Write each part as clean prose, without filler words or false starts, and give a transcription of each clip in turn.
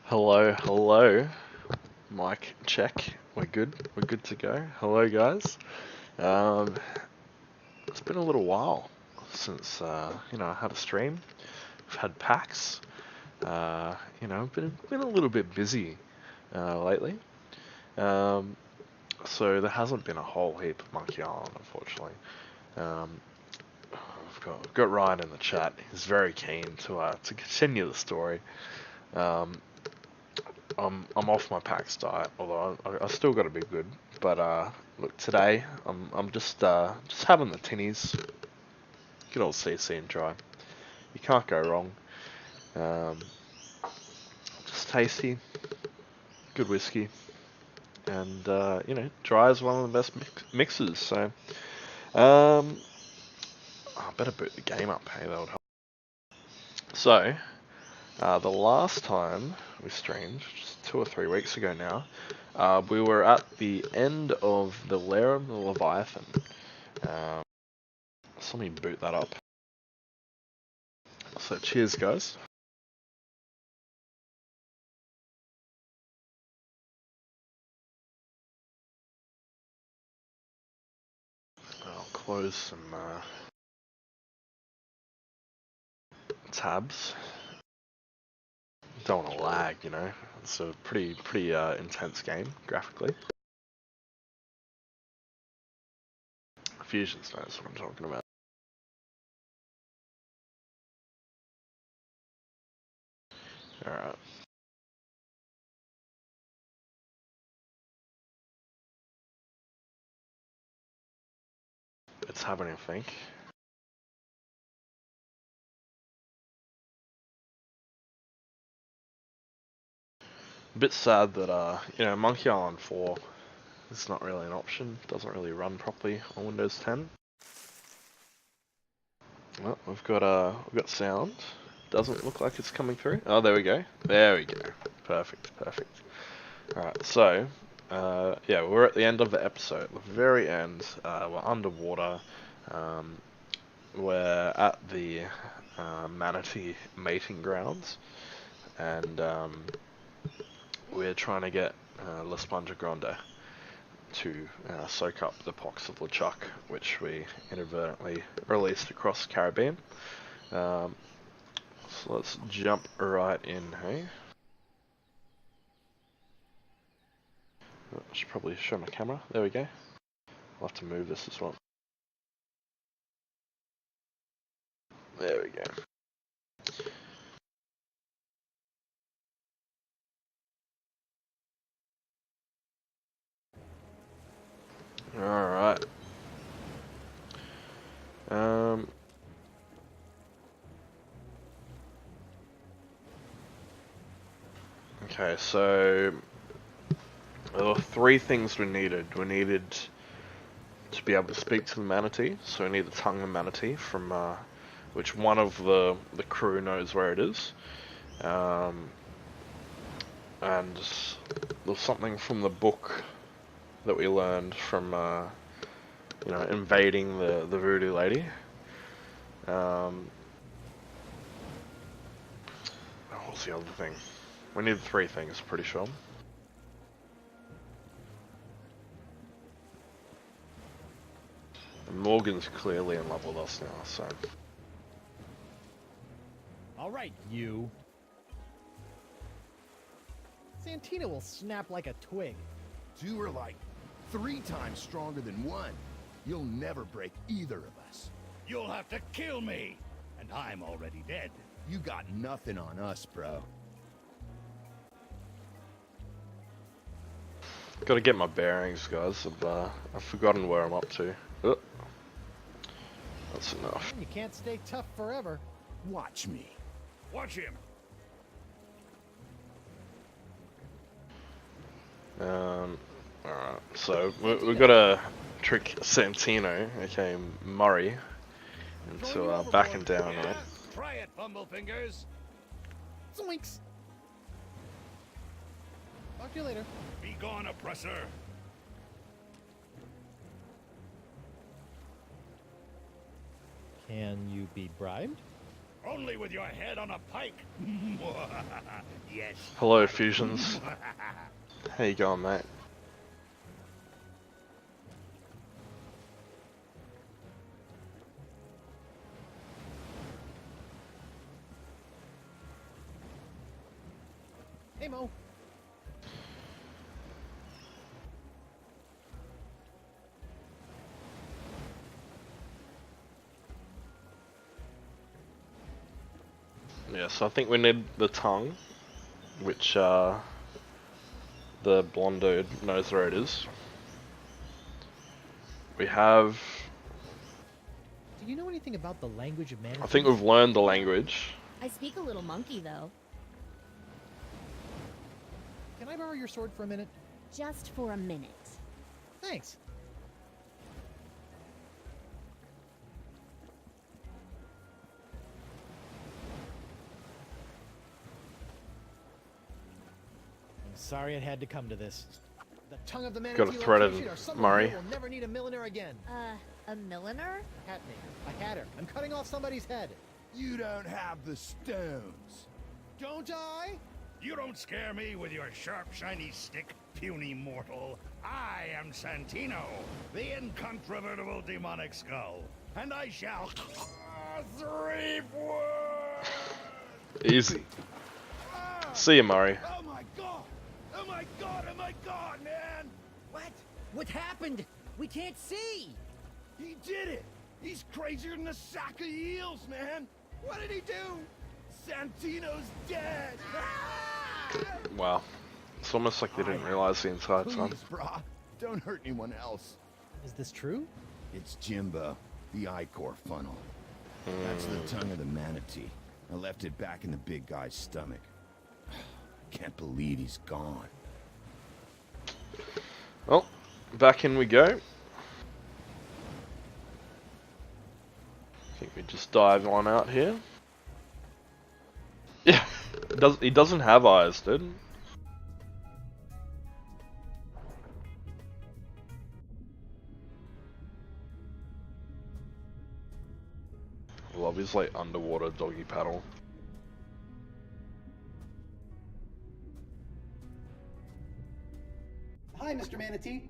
Hello, hello. Mic check. We're good. We're good to go. Hello, guys. Um, it's been a little while since I had a stream. We've had packs. Been a little bit busy lately. Um, so there hasn't been a whole heap of Monkey Island, unfortunately. Um, we've got Ryan in the chat. He's very keen to continue the story. Um, I'm off my PAX diet, although I still got to be good. But look, today I'm just having the tinnies. Good old CC and dry. You can't go wrong. Um, just tasty, good whiskey, and dry is one of the best mixes. So I better boot the game up. Hey, that would help. So the last time we streamed, just 2 or 3 weeks ago now, we were at the end of the Lair of the Leviathan. Um, so let me boot that up. So cheers, guys. I'll close some tabs. Don't want to lag, you know. It's a pretty intense game graphically. Fusion Stone's what I'm talking about. Alright. It's happening, I think. A bit sad that Monkey Island 4 is not really an option. Doesn't really run properly on Windows 10. Well, we've got sound. Doesn't look like it's coming through. Oh, there we go. There we go. Perfect. Alright, so we're at the end of the episode. The very end. We're underwater. Um, we're at the manatee mating grounds, and we're trying to get La Sponja Grande to soak up the pox of LeChuck, which we inadvertently released across the Caribbean. So let's jump right in, hey? I should probably show my camera. There we go. I'll have to move this as well. There we go. Alright. Okay, so there were three things we needed. We needed to be able to speak to the manatee, so we need the tongue of the manatee from which one of the crew knows where it is. And there's something from the book that we learned from invading the voodoo lady. What was the other thing? We need three things, pretty sure. And Morgan's clearly in love with us now, so. Alright, you. Santina will snap like a twig. Two are like 3 times stronger than one. You'll never break either of us. You'll have to kill me, and I'm already dead. You got nothing on us, bro. Gotta get my bearings, guys. I've forgotten where I'm up to. Oh. That's enough. You can't stay tough forever. Watch me. Watch him. Alright, so we've got to trick Santino, okay, Murray, into backing down, Yeah, right? try it, Bumblefingers. Zoinks! Talk to you later. Be gone, oppressor. Can you be bribed? Only with your head on a pike. Yes. Hello, Fusions. How you going, mate? Hey, Mo. Yeah, so I think we need the tongue, which the blonde dude knows where it is. We have... Do you know anything about the language of manatees? I think we've learned the language. I speak a little monkey, though. Can I borrow your sword for a minute? Just for a minute. Thanks. I'm sorry it had to come to this. The tongue of the manatee Got a thread in location, or someone Murray. here will never need a milliner again. A milliner? Hat maker. A hatter. I'm cutting off somebody's head. You don't have the stones. Don't I? You don't scare me with your sharp, shiny stick, puny mortal. I am Santino, the incontrovertible demonic skull, and I shall reap wood. Easy. See you, Murray. Oh my god! Oh my god! Oh my god, man! What? What happened? We can't see! He did it! He's crazier than a sack of eels, man! What did he do? Santino's dead! Ah! Wow. It's almost like they didn't realize the inside son. Please, brah, don't hurt anyone else. Is this true? It's Jimbo, the Icor funnel. That's the tongue of the manatee. I left it back in the big guy's stomach. Can't believe he's gone. Well, back in we go. I think we just dive on out here. Yeah, he doesn't have eyes, dude. I love his like underwater doggy paddle. Hi, Mr. Manatee.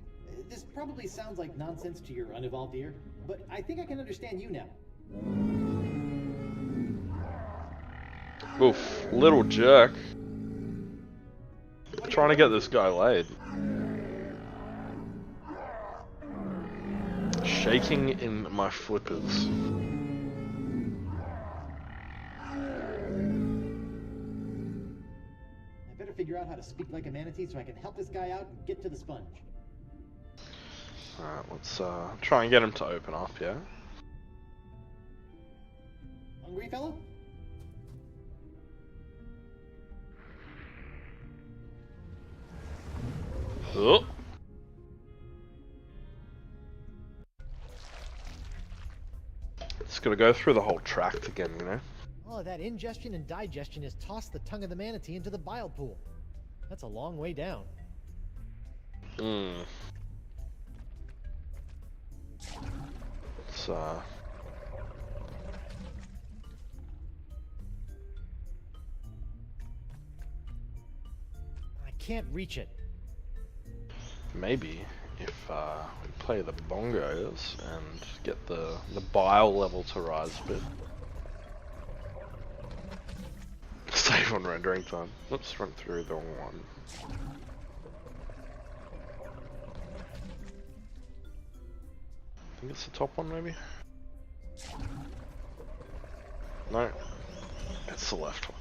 This probably sounds like nonsense to your unevolved ear, but I think I can understand you now. Oof, little jerk. Trying to get this guy laid. Shaking in my flippers. I better figure out how to speak like a manatee so I can help this guy out and get to the sponge. Alright, let's try and get him to open up, yeah? Hungry, fella? Oh. Just gotta go through the whole tract again, you know? Oh, that ingestion and digestion has tossed the tongue of the manatee into the bile pool. That's a long way down. Hmm. It's, I can't reach it. maybe if we play the bongos and get the bile level to rise a bit. Save on rendering time. Let's run through the one. I think it's the top one, maybe? No. It's the left one.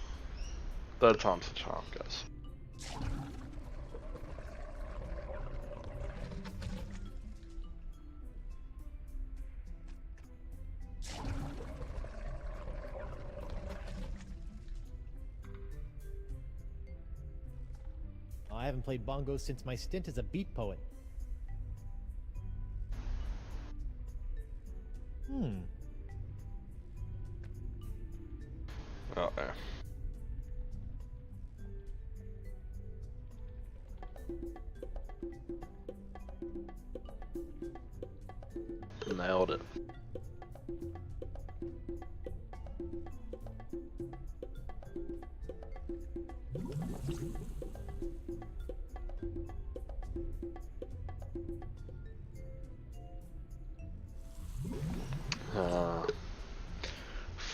Third time's the charm, guys. I haven't played bongos since my stint as a beat poet. Uh-oh. Nailed it.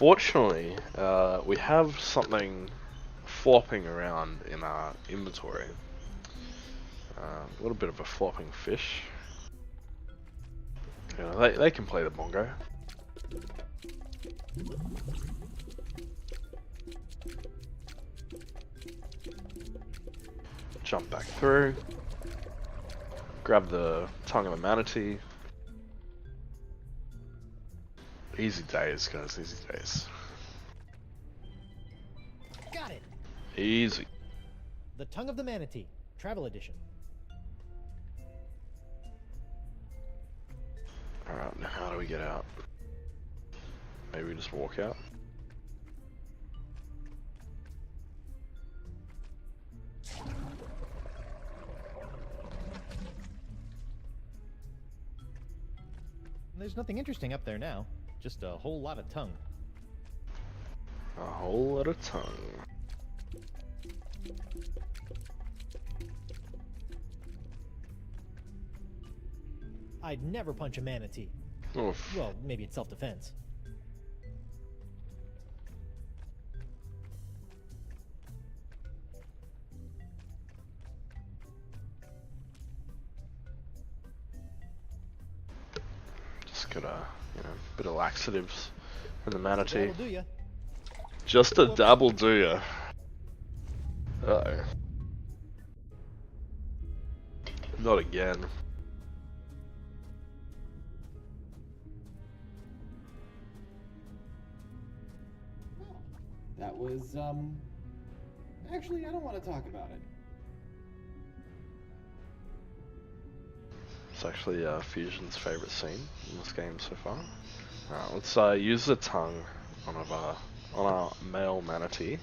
Unfortunately, we have something flopping around in our inventory. A little bit of a flopping fish. You know, they can play the bongo. Jump back through. Grab the tongue of the manatee. Easy days, guys, easy days. Got it. Easy. The Tongue of the Manatee, Travel Edition. Alright, now how do we get out? Maybe we just walk out? There's nothing interesting up there now. Just a whole lot of tongue. A whole lot of tongue. I'd never punch a manatee. Oof. Well, maybe it's self-defense. Just got a, bit of laxatives in the manatee. That'll do ya. Just a dabble, do ya? Uh-oh. Not again. That was, actually, I don't want to talk about it. It's actually Fusion's favourite scene in this game so far. Let's use the tongue on our male manatee.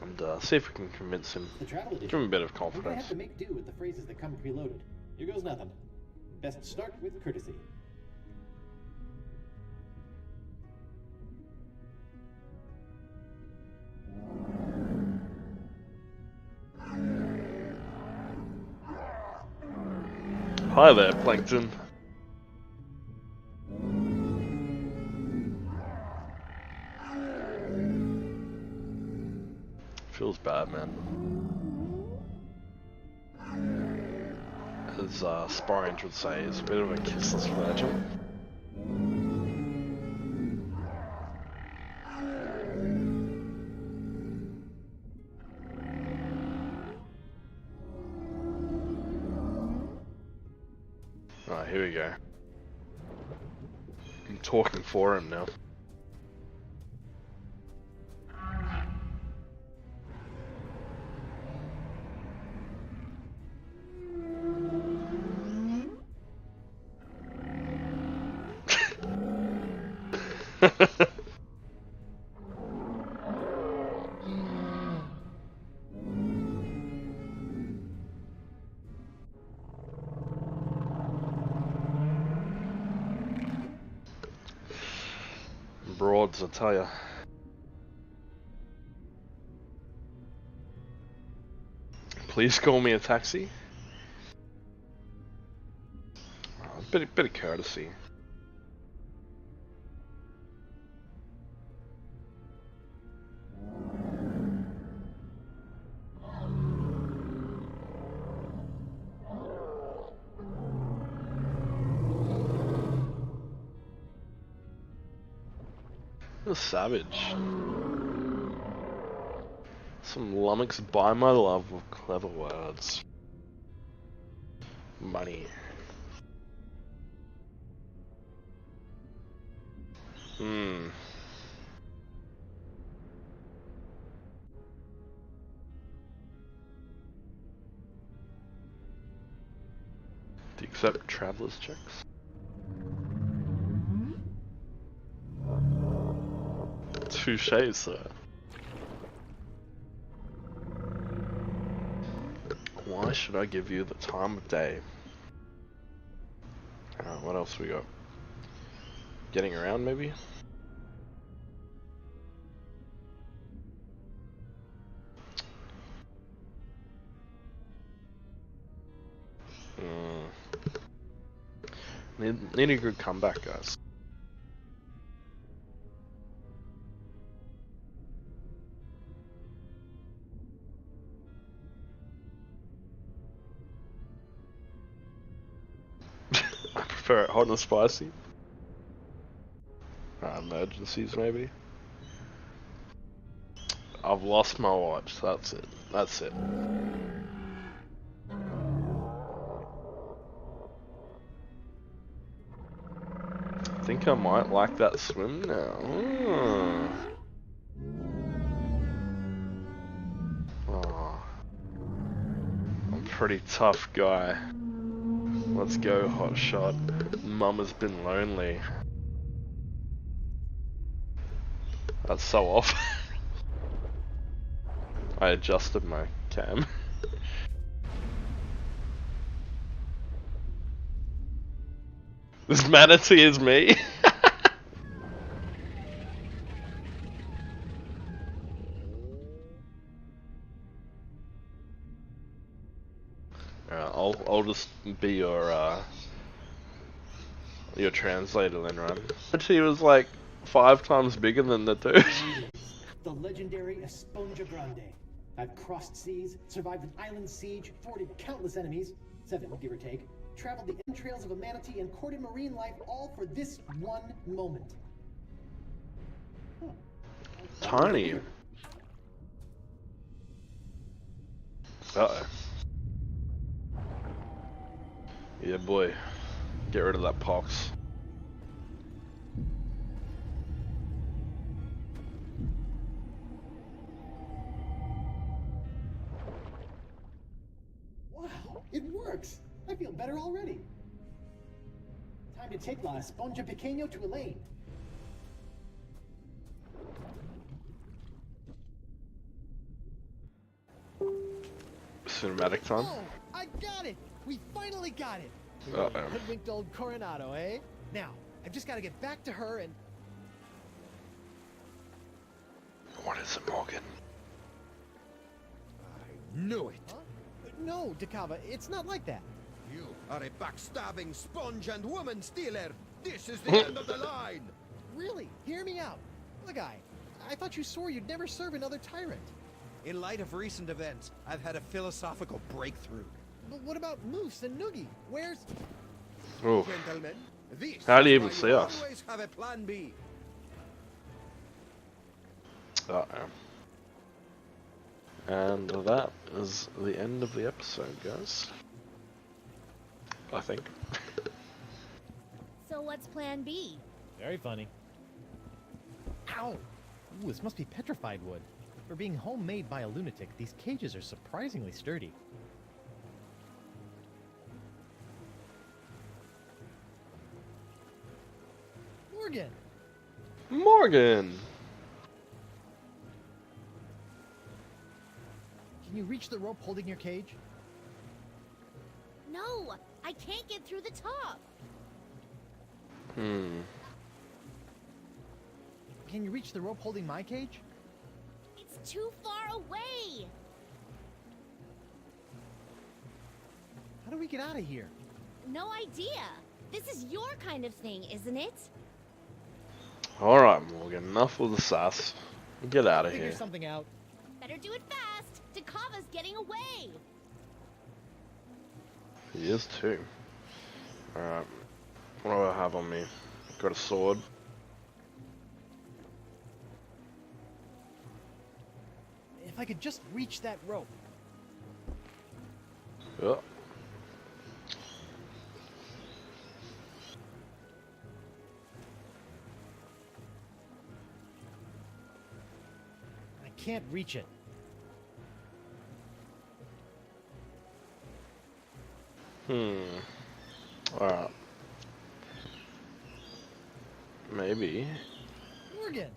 And see if we can convince him. The travel edition. Give him a bit of We're gonna confidence. have to make do with the phrases that come preloaded. Here goes nothing. Best start with courtesy. Hi there, Plankton. Feels bad, man. As Sporrange would say, it's a bit of a kissless virgin. Alright, here we go. I'm talking for him now. Broads, I tell ya. Please call me a taxi. A bit of courtesy. A savage. Some lummox by my love of clever words. Money. Hmm. Do you accept traveler's checks? Touché, sir. Why should I give you the time of day? What else we got? Getting around, maybe? Need a good comeback, guys. prefer it hot and spicy. Emergencies maybe. I've lost my watch. That's it. That's it. I think I might like that swim now. Oh, I'm a pretty tough guy. Let's go, hot shot. Mum has been lonely. That's so off. I adjusted my cam. This manatee is me. I'll just be your translator then, right? She was like 5 times bigger than the dude. The legendary Esponja Grande. I've crossed seas, survived an island siege, thwarted countless enemies, 7 give or take, traveled the entrails of a manatee, and courted marine life, all for this one moment. Huh. Tiny. Uh-oh. Yeah, boy. Get rid of that pox. Wow, it works! I feel better already. Time to take La Esponja Pequeño to Elaine. Cinematic time. Oh, I got it! We finally got it! Uh-oh. Hoodwinked old Coronado, eh? Now, I've just got to get back to her and... What is it, Morgan? I knew it. Huh? No, Dakava, it's not like that. You are a backstabbing sponge and woman stealer. This is the end of the line. Really, hear me out. Look, I thought you swore you'd never serve another tyrant. In light of recent events, I've had a philosophical breakthrough. But what about Moose and Noogie? Where's... Oof. Gentlemen, this How do you is even why see you us? always have a plan B. Uh-oh. And that is the end of the episode, guys. I think. So what's plan B? Very funny. Ow! Ooh, this must be petrified wood. For being homemade by a lunatic, these cages are surprisingly sturdy. Morgan! Morgan! Can you reach the rope holding your cage? No, I can't get through the top. Can you reach the rope holding my cage? It's too far away. How do we get out of here? No idea. This is your kind of thing, isn't it? Alright, Morgan, enough with the sass. Get out of Figure here. something out. Better do it fast. Dakava's getting away. He is too. Alright. What do I have on me? Got a sword. If I could just reach that rope. Oh. I can't reach it. Alright. Maybe. Morgan!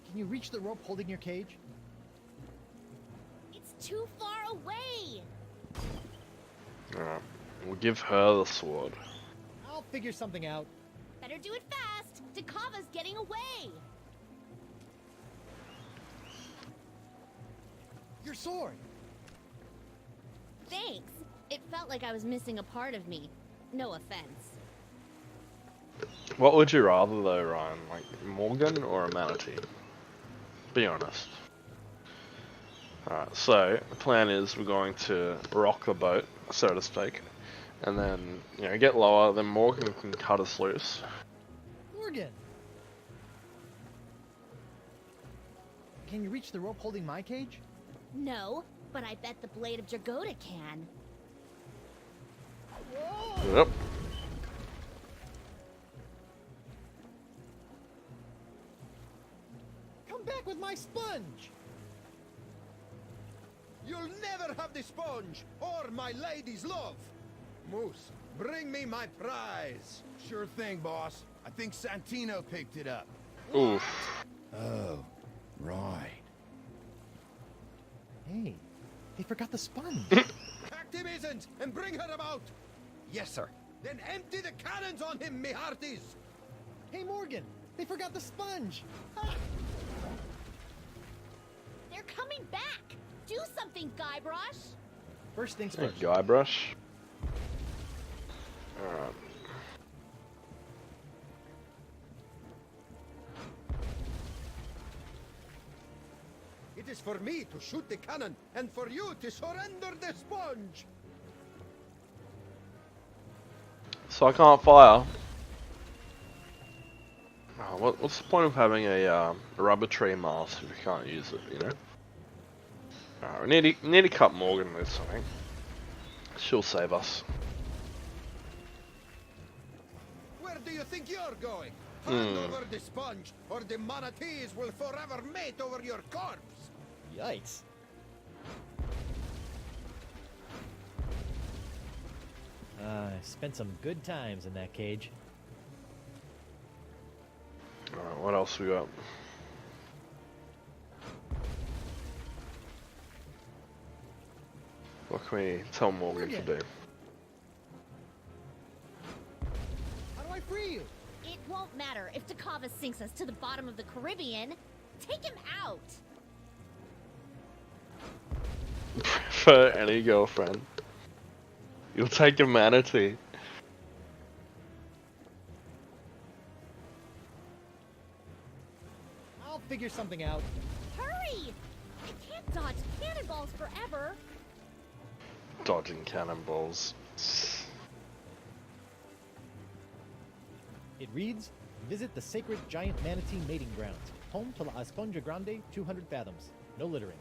Can you reach the rope holding your cage? It's too far away. Alright. We'll give her the sword. I'll figure something out. Better do it fast. Dakava's getting away. Your sword! Thanks. It felt like I was missing a part of me. No offense. What would you rather though, Ryan? Like, Morgan or a manatee? Be honest. Alright, so the plan is we're going to rock the boat so to speak. And then, you know, get lower, then Morgan can cut us loose. Morgan! Can you reach the rope holding my cage? No, but I bet the blade of Dragoda can. Whoa! Yep. Come back with my sponge! You'll never have the sponge or my lady's love. Moose, bring me my prize. Sure thing, boss. I think Santino picked it up. Oof. Oh, right. Hey, they forgot the sponge. Pack the misons and bring her about. Yes, sir. Then empty the cannons on him, me hearties. Hey, Morgan, they forgot the sponge. They're coming back! Do something, Guybrush! First things Hey, first. Guybrush. Alright. It is for me to shoot the cannon and for you to surrender the sponge. So I can't fire. Oh, what's the point of having a rubber tree mask if you can't use it, you know? Alright, we need to cut Morgan loose, I think. She'll save us. Where do you think you're going? Hand over the sponge, or the manatees will forever mate over your corpse. Yikes. I spent some good times in that cage. Alright, what else we got? What can we tell Morgan to do? How do I free you? It won't matter if Takava sinks us to the bottom of the Caribbean. Take him out! For any girlfriend. You'll take a manatee. I'll figure something out. Hurry! I can't dodge cannonballs forever. Dodging cannonballs. It reads, visit the sacred giant manatee mating grounds. Home to La Esponja Grande, 200 fathoms. No littering.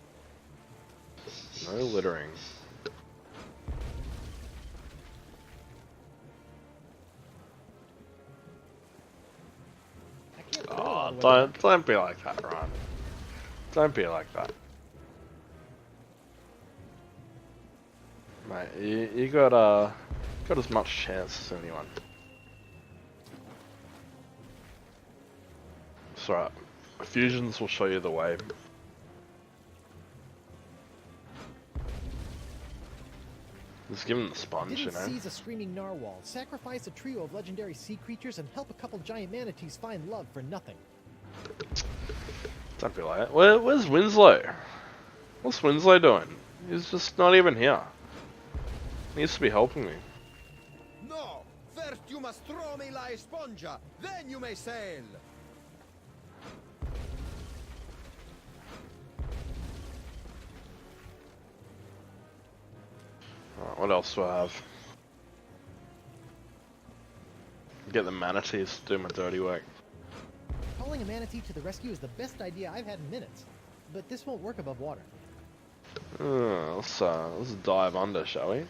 No littering. I can't throw it all Oh, the way back. don't be like that, Ryan. Don't be like that. Mate, you got as much chance as anyone. It's alright. Fusions will show you the way. Just give him the sponge, you Didn't know? seize a screaming narwhal, sacrifice a trio of legendary sea creatures, and help a couple giant manatees find love for nothing. Don't be like that. Where's Winslow? What's Winslow doing? He's just not even here. He needs to be helping me. No, first you must throw me La Esponja, then you may sail. Alright, what else do I have? Get the manatees to do my dirty work. Calling a manatee to the rescue is the best idea I've had in minutes. But this won't work above water. Let's dive under, shall we?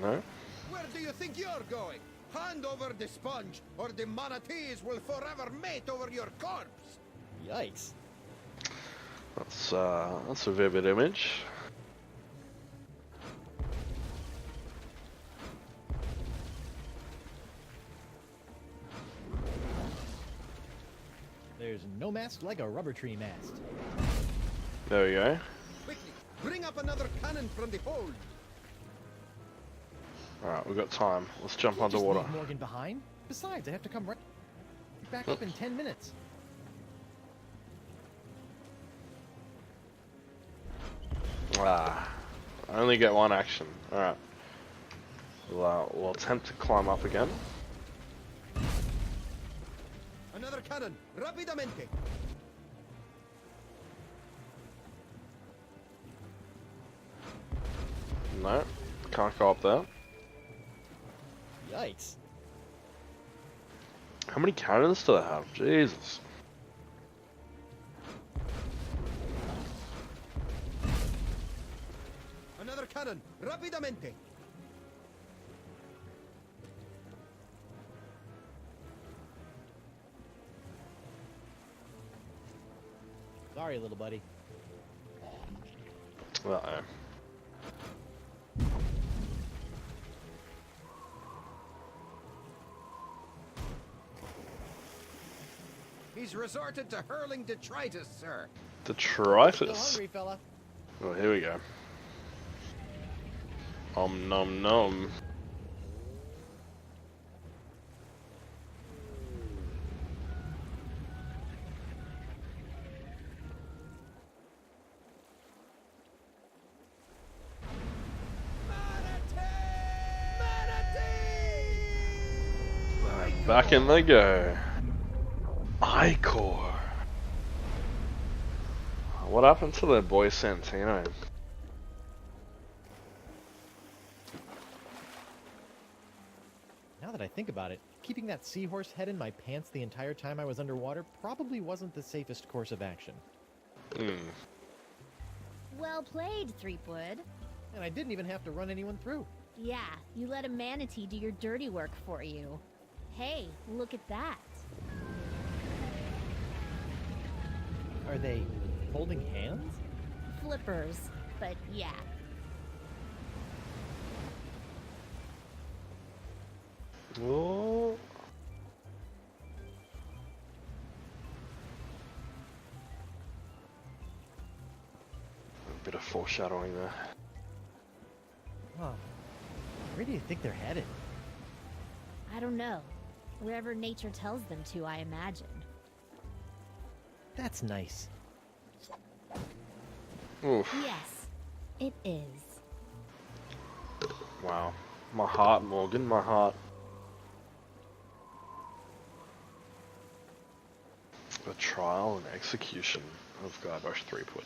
No? Where do you think you're going? Hand over the sponge, or the manatees will forever mate over your corpse. Yikes. That's a vivid image. There's no mast like a rubber tree mast. There we go. Quickly, bring up another cannon from the hold. Alright, we've got time. Let's jump Can't just underwater. leave Morgan behind. Besides, I have to come right back up in 10 minutes. I only get one action. Alright. We'll attempt to climb up again. Another cannon, rapidamente. No, can't go up there. Yikes. How many cannons do they have? Jesus. Another cannon! Rapidamente! Sorry, little buddy. Uh-oh. He's resorted to hurling detritus, sir. Still Detritus. hungry, fella. Oh, here we go. Nom nom. Back in they go. I-Core. What happened to their boy Santino? Now that I think about it, keeping that seahorse head in my pants the entire time I was underwater probably wasn't the safest course of action. Well played, Threepwood. And I didn't even have to run anyone through. Yeah, you let a manatee do your dirty work for you. Hey, look at that. Are they holding hands? Flippers, but yeah. Oh. A bit of foreshadowing there. Huh. Where do you think they're headed? I don't know. Wherever nature tells them to, I imagine. That's nice. Oof. Yes, it is. Wow. My heart, Morgan, my heart. The trial and execution of Guybrush Threepwood.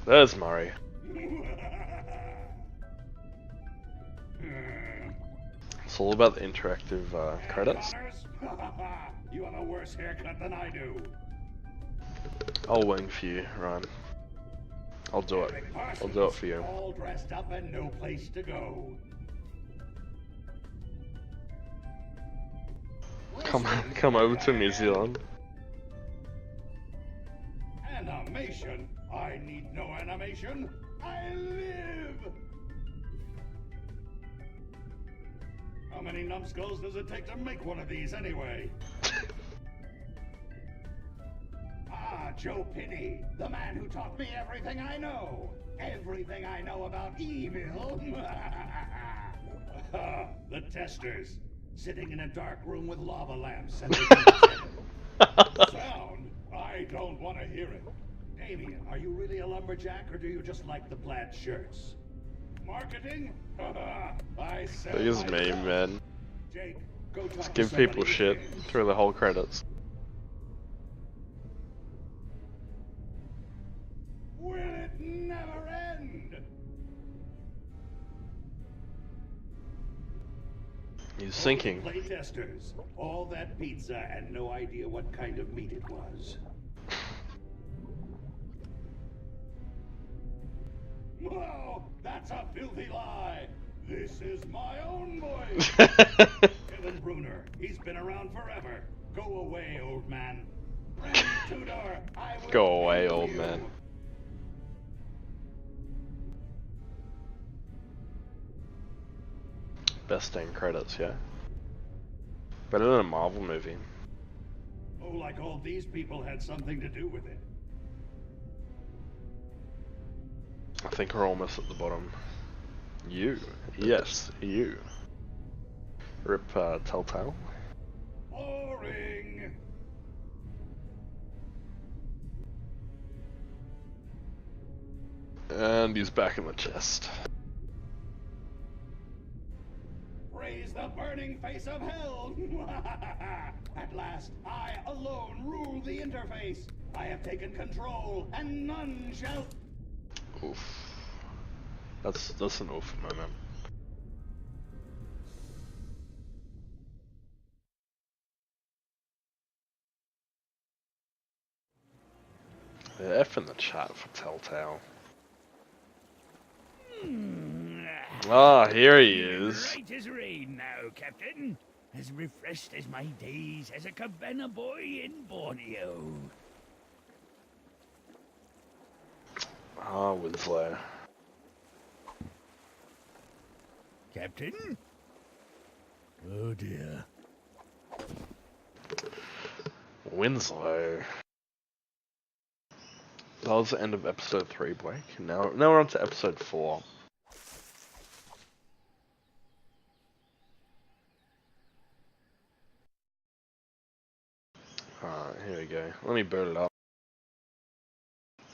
There's Murray. It's all about the interactive credits. You have a worse haircut than I do. I'll wing for you, Ryan. I'll do it. I'll do it for you. All dressed up and no place to go. Come over to New Zealand. Animation? I need no animation. I live! How many numbskulls does it take to make one of these anyway? Joe Pinney, the man who taught me everything I know. Everything I know about evil. The testers, sitting in a dark room with lava lamps and sound. I don't want to hear it. Damien, are you really a lumberjack or do you just like the plaid shirts? Marketing? I said Here's me, man. Jake, go talk Just to give somebody people who shit cares. through the whole credits. Will it never end? He's sinking. Playtesters, all that pizza and no idea what kind of meat it was. Whoa, that's a filthy lie. This is my own voice. Kevin Bruner, he's been around forever. Go away, old man. Randy Tudor, I will Go away, pay old you. man. Best end credits, yeah. Better than a Marvel movie. Oh, like all these people had something to do with it. I think we're almost at the bottom. You. Yes, you. Rip Telltale. Boring. And he's back in the chest. Raise the burning face of hell. At last, I alone rule the interface. I have taken control, and none shall... Oof. That's an awful moment. F in the chat for Telltale. Ah, here he is. Right as rain now, Captain. As refreshed as my days as a cabana boy in Borneo. Ah, Winslow. Captain? Oh dear. Winslow. That was the end of episode 3, Blake. Now we're on to episode 4. Alright, here we go. Let me boot it up.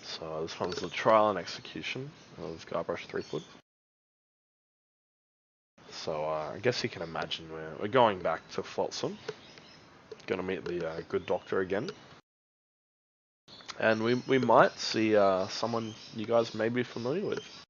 So this one's the trial and execution of Guybrush Threepwood. So I guess you can imagine we're going back to Flotsam. Gonna meet the good doctor again. And we might see someone you guys may be familiar with.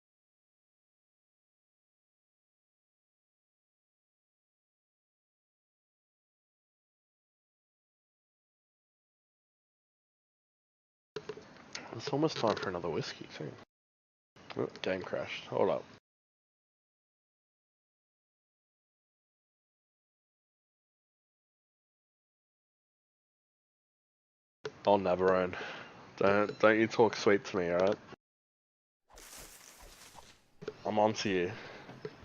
It's almost time for another whiskey too. Oh, game crashed. Hold up. Oh, Navarone. Don't you talk sweet to me, alright? I'm on to you.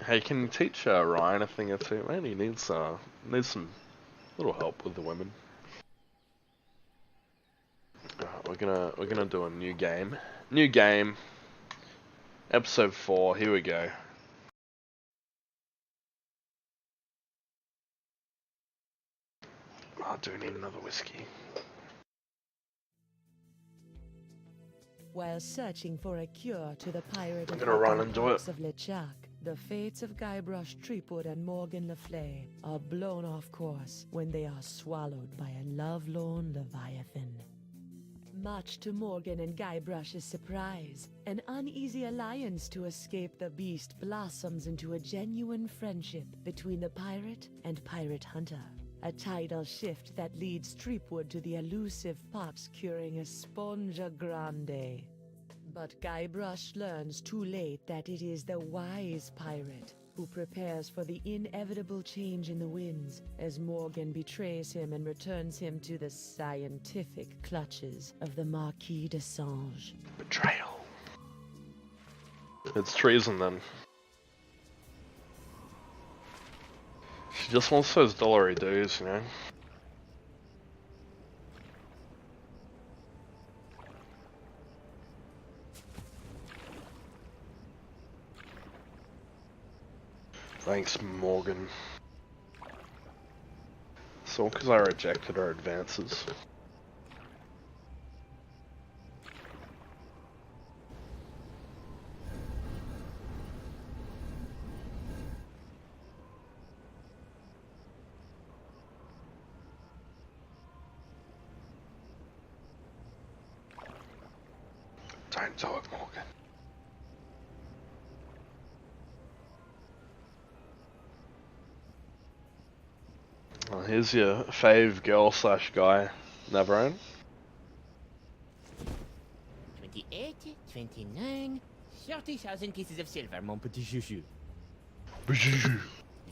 Hey, can you teach Ryan a thing or two, man? He needs some little help with the women. We're gonna do a new game. New game. Episode 4. Here we go. I do need another whiskey. While searching for a cure to the pirate I'm gonna run and do it. of LeChuck, the fates of Guybrush Threepwood and Morgan Le Fay are blown off course when they are swallowed by a lovelorn Leviathan. Much to Morgan and Guybrush's surprise, an uneasy alliance to escape the beast blossoms into a genuine friendship between the pirate and pirate hunter. A tidal shift that leads Threepwood to the elusive Pops curing Esponja Grande. But Guybrush learns too late that it is the wise pirate who prepares for the inevitable change in the winds as Morgan betrays him and returns him to the scientific clutches of the Marquis de Sange. Betrayal. It's treason then. She just wants those dollary dues, you know? Thanks, Morgan. So, because I rejected her advances. Don't do it, Morgan. Well, here's your fave girl slash guy, Navarone. 28, 29, 30,000 pieces of silver, mon petit chouchou.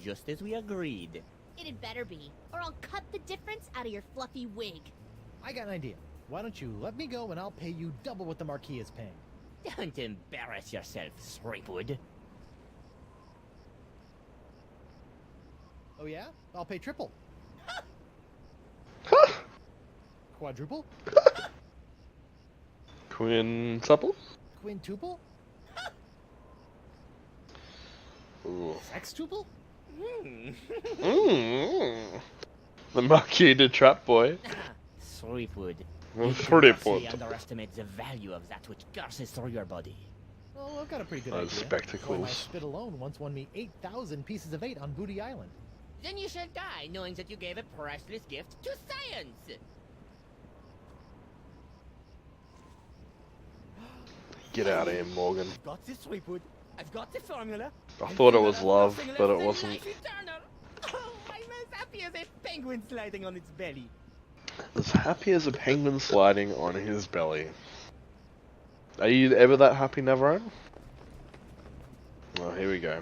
Just as we agreed. It had better be, or I'll cut the difference out of your fluffy wig. I got an idea. Why don't you let me go and I'll pay you double what the Marquis is paying. Don't embarrass yourself, Threepwood. Oh yeah? I'll pay triple. Quadruple? Quintuple? Quintuple? Ooh. Sextuple? The Marquis de Trap Boy. Threepwood. Threepwood. You underestimate the value of that which courses through your body. Well, I've got a pretty good Those idea. spectacles. Boy, my spit alone once won me 8,000 pieces of 8 on Booty Island. Then you shall die knowing that you gave a priceless gift to science. Get out of here, Morgan. I've got the sweetwood. I've got the formula. I thought it was love, but it wasn't. Oh, I'm as happy as a penguin sliding on its belly. As happy as a penguin sliding on his belly. Are you ever that happy, Neverone? Oh, here we go.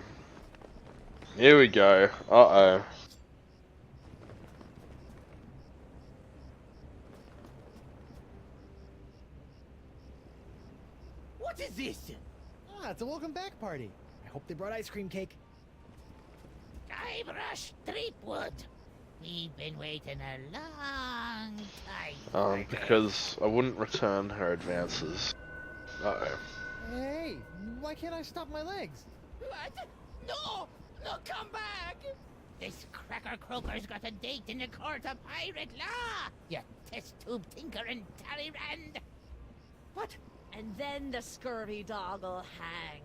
Here we go. Uh-oh. What is this? Ah, it's a welcome back party. I hope they brought ice cream cake. Guybrush Threepwood. We've been waiting a long time. Because I wouldn't return her advances. Uh-oh. Hey, why can't I stop my legs? What? No! No, come back! This cracker croaker's got a date in the court of pirate law! You test tube tinker and Talleyrand! What? And then the scurvy dog'll hang.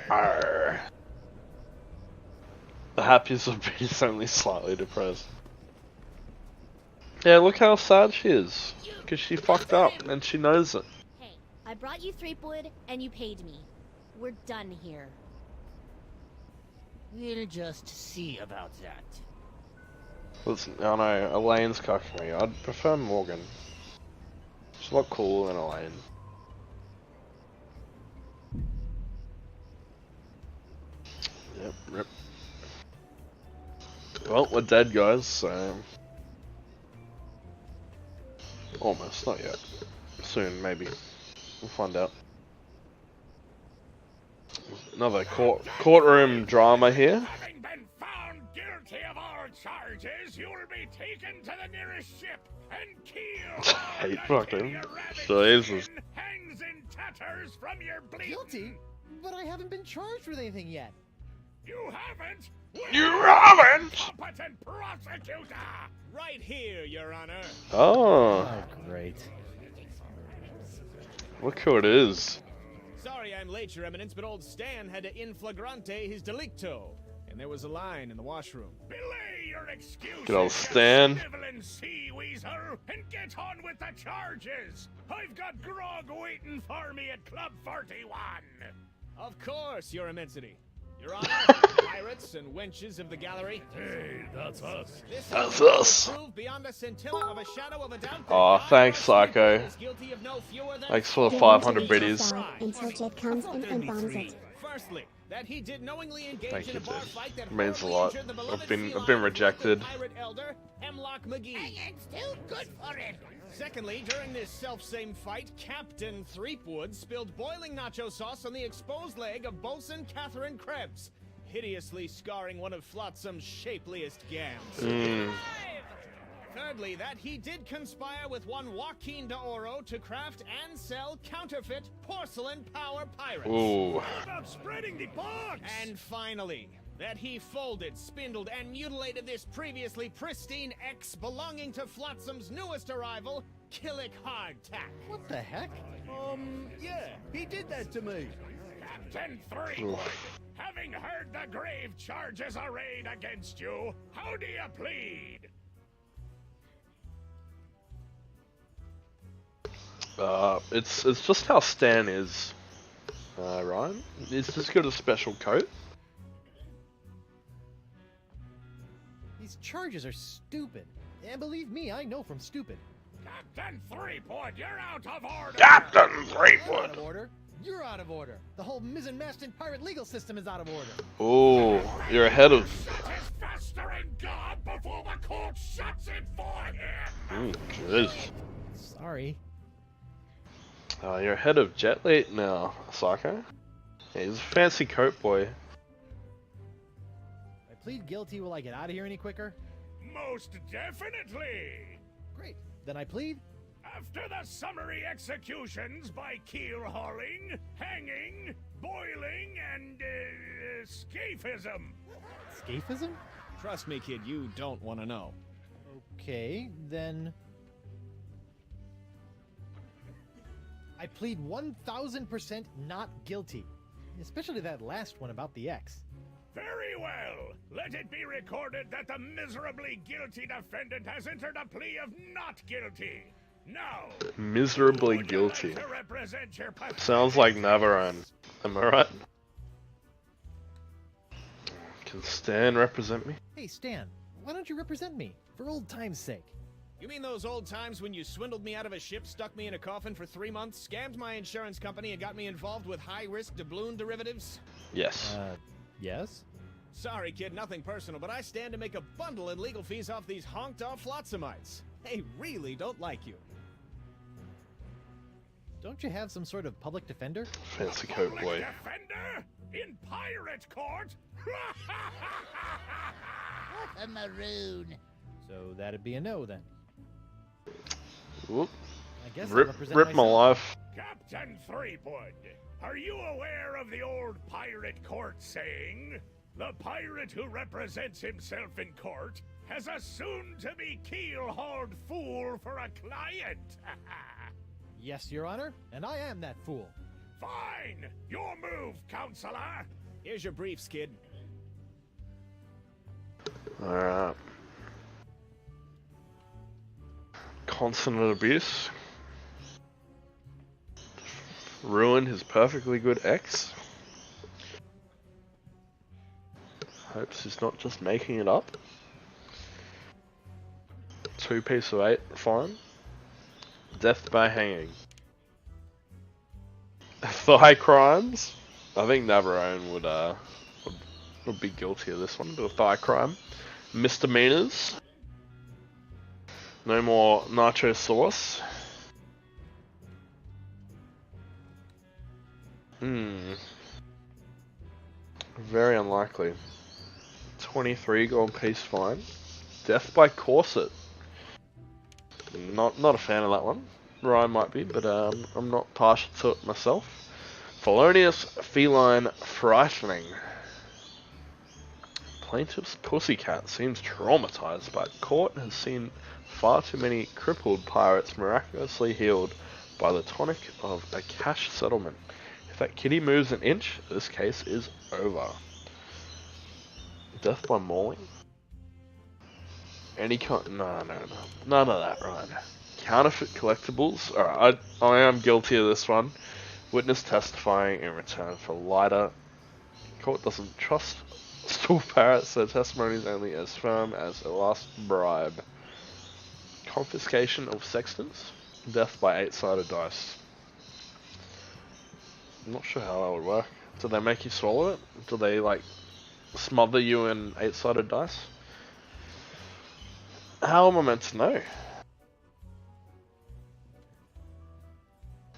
Arr. The happiest of being is only slightly depressed. Yeah, look how sad she is. Because she fucked up, and she knows it. Hey, I brought you Threepwood, and you paid me. We're done here. We'll just see about that. Listen, I know, Elaine's cocking me. I'd prefer Morgan. She's a lot cooler than Elaine. Yep, rip. Well, we're dead, guys, so... Almost, not yet. Soon, maybe. We'll find out. Another courtroom drama here. Having been found guilty of all charges, you'll be taken to the nearest ship and killed. Hey, fucking Jesus. Jesus. Hangs in tatters from your bleeding. Guilty? But I haven't been charged with anything yet. You haven't? You haven't? Competent prosecutor! Right here, Your Honor. Oh, Oh, great. look who it is. Sorry I'm late, Your Eminence, but old Stan had to in flagrante his delicto. And there was a line in the washroom. Belay your excuses, Good old Stan. you sniveling sea weasel, and get on with the charges! I've got grog waiting for me at Club 41! Of course, Your Immensity. Your Honor, pirates and wenches of the gallery. Hey, that's us. This That's will us. prove beyond a scintilla of a shadow of a doubt that Aw, Guybrush thanks, Psycho. is guilty of no fewer than Thanks for the Get 500 into the biddies. side until Jet comes and bombs it. Firstly, that he did knowingly engage Thank in you, a bar Ted. fight that Means a horribly lot. injured the beloved I've been feline rejected. pirate elder, Hemlock McGee. And still good for it. Secondly, during this self-same fight, Captain Threepwood spilled boiling nacho sauce on the exposed leg of Bosun Catherine Krebs, hideously scarring one of Flotsam's shapeliest gams. Thirdly, that he did conspire with one Joaquin de Oro to craft and sell counterfeit porcelain power pirates. Ooh. About spreading the box! And finally, that he folded, spindled, and mutilated this previously pristine ex belonging to Flotsam's newest arrival, Killick Hardtack. What the heck? Yeah, he did that to me. Captain Threepwood, having heard the grave charges arrayed against you, how do you plead? It's just how Stan is, Ryan. He's just got a special coat. These charges are stupid. And believe me, I know from stupid. Captain Threepwood, you're out of order! Captain I'm out Threepwood! of order. You're out of order. The whole mizzen mast and pirate legal system is out of order. Ooh, you're ahead of... Shut his festering gob before the court shuts it for him! Ooh, jeez. Sorry. You're ahead of Jet Li now, Psycho. Yeah, he's a fancy coat boy. If I plead guilty, will I get out of here any quicker? Most definitely! Great. Then I plead. After the summary executions by keel hauling, hanging, boiling, and scaphism. Scaphism? Trust me, kid, you don't want to know. Okay, then... I plead 1000% not guilty. Especially that last one about the X. Very well. Let it be recorded that the miserably guilty defendant has entered a plea of not guilty. Now, Miserably would you guilty. like to represent your Sounds like Navarone. Am I right? Can Stan represent me? Hey, Stan, why don't you represent me? For old time's sake. You mean those old times when you swindled me out of a ship, stuck me in a coffin for 3 months, scammed my insurance company, and got me involved with high-risk doubloon derivatives? Yes. Yes? Sorry, kid, nothing personal, but I stand to make a bundle in legal fees off these honked-off flotsamites. They really don't like you. Don't you have some sort of public defender? Fancy coat boy. Defender? In pirate court? What a maroon. So that'd be a no then. Whoop. I guess I'll Rip represent my myself. life. Captain Threepwood, are you aware of the old pirate court saying? The pirate who represents himself in court has a soon-to-be keel-hauled fool for a client. Yes, Your Honor, and I am that fool. Fine! Your move, counselor! Here's your briefs, kid. Alright. Constant abuse. Ruined his perfectly good ex. Hopes he's not just making it up. 2 piece of 8 fine. Death by hanging. Thigh crimes. I think Navarone would be guilty of this one. Do a thigh crime. Misdemeanors. No more nacho sauce. Very unlikely. 23 gold piece fine. Death by corset. Not a fan of that one. Ryan might be, but I'm not partial to it myself. Felonious feline frightening. Plaintiff's pussycat seems traumatized by court and has seen far too many crippled pirates miraculously healed by the tonic of a cash settlement. If that kitty moves an inch, this case is over. Death by mauling? Any kind? No. None of that, right? Counterfeit collectibles? Alright, I am guilty of this one. Witness testifying in return for lighter. Court doesn't trust stool parrots, so testimony is only as firm as a last bribe. Confiscation of sextants? Death by 8-sided dice. I'm not sure how that would work. Do they make you swallow it? Do they, like, smother you in 8-sided dice? How am I meant to know?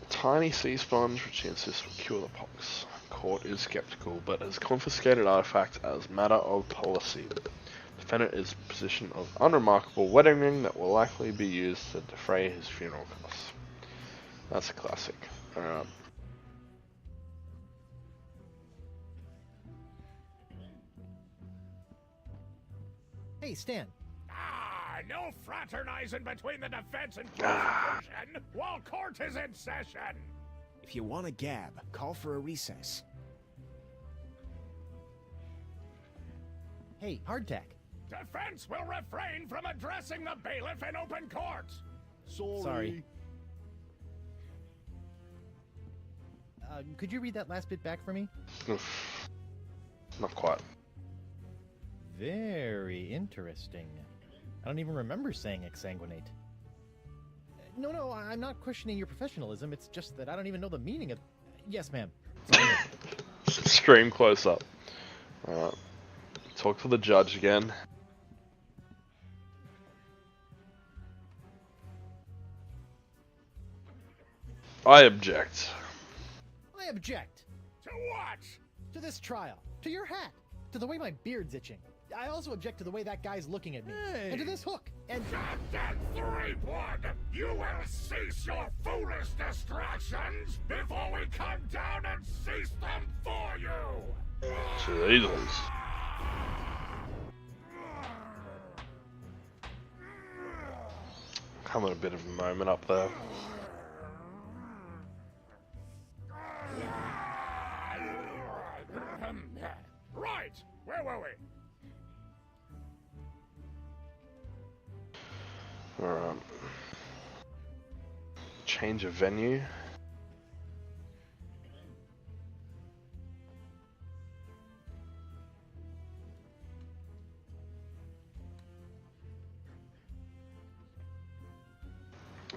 Tiny sea sponge, which he insists will cure the pox. Court is skeptical, but has confiscated artifact as matter of policy. Defendant is in possession of unremarkable wedding ring that will likely be used to defray his funeral costs. That's a classic. Alright. Hey, Stan. No fraternizing between the defense and prosecution while court is in session. If you want a gab, call for a recess. Hey, hardtack. Defense will refrain from addressing the bailiff in open court. Sorry. Could you read that last bit back for me? Oof. Not quite. Very interesting. I don't even remember saying exsanguinate. No, I'm not questioning your professionalism. It's just that I don't even know the meaning of... Yes, ma'am. Stream close up. Alright. Talk to the judge again. I object. I object. To what? To this trial. To your hat. To the way my beard's itching. I also object to the way that guy's looking at me. Hey. And to this hook. And... Captain Threepwood, you will cease your foolish distractions before we come down and cease them for you! Jesus. Having a bit of a moment up there. Right, we're going. Alright. Change of venue.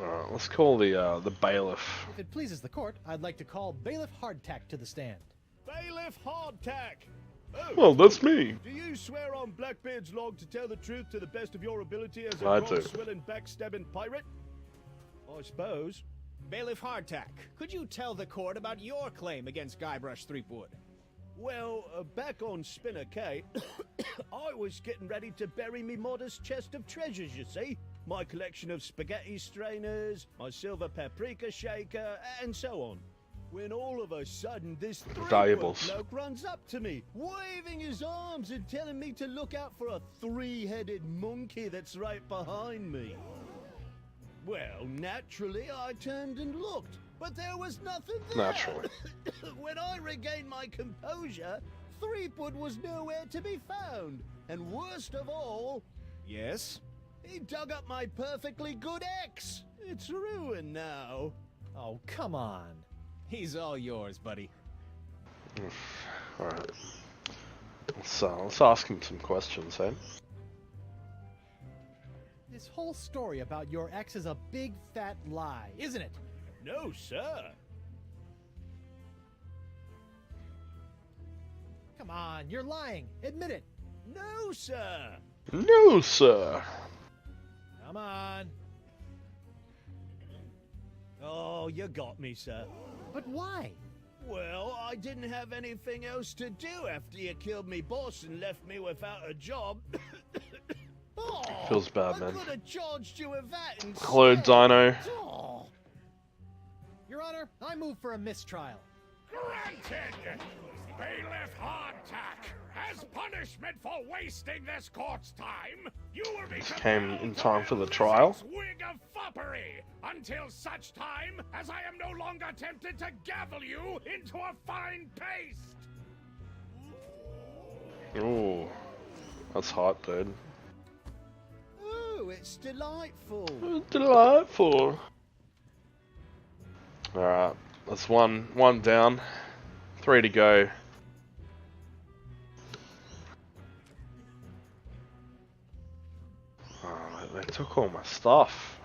Alright, let's call the bailiff. If it pleases the court, I'd like to call Bailiff Hardtack to the stand. Bailiff Hardtack! Oh, Well, that's me. do you swear on Blackbeard's log to tell the truth to the best of your ability as a I do. grog-swilling, backstabbing pirate? I suppose. Bailiff Hardtack, could you tell the court about your claim against Guybrush Threepwood? Well, back on Spinner Cay, I was getting ready to bury me modest chest of treasures, you see. My collection of spaghetti strainers, my silver paprika shaker, and so on. When all of a sudden this Valuables. bloke runs up to me, waving his arms and telling me to look out for a three-headed monkey that's right behind me. Well, naturally, I turned and looked, but there was nothing there. Naturally. When I regained my composure, Threepwood was nowhere to be found. And worst of all... Yes? He dug up my perfectly good ex. It's ruined now. Oh, come on. He's all yours, buddy. Alright. Let's ask him some questions, eh? This whole story about your ex is a big fat lie, isn't it? No, sir. Come on, you're lying. Admit it. No, sir. No, sir. Come on. Oh, you got me, sir. But why? Well, I didn't have anything else to do after you killed me boss and left me without a job. Oh, Feels bad, man. I could have charged you with that instead. Hello, Dino. Oh. Your Honor, I move for a mistrial. Granted! Bailiff Hardtack, as punishment for wasting this court's time, you will be This came in time for the trial. wig of foppery until such time as I am no longer tempted to gavel you into a fine paste. Ooh, that's hot, dude. Oh, it's delightful. Delightful. Alright, that's one down. 3 to go. Oh, they took all my stuff.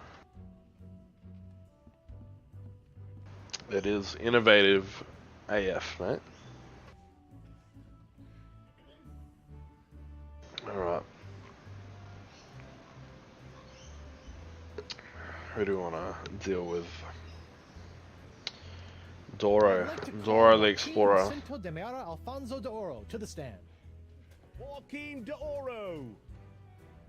It is innovative AF, mate. Alright. Who do we want to deal with? Doro. Doro the Explorer. Jacinto de Meara Alfonso de Oro to the stand. Joaquin de Oro.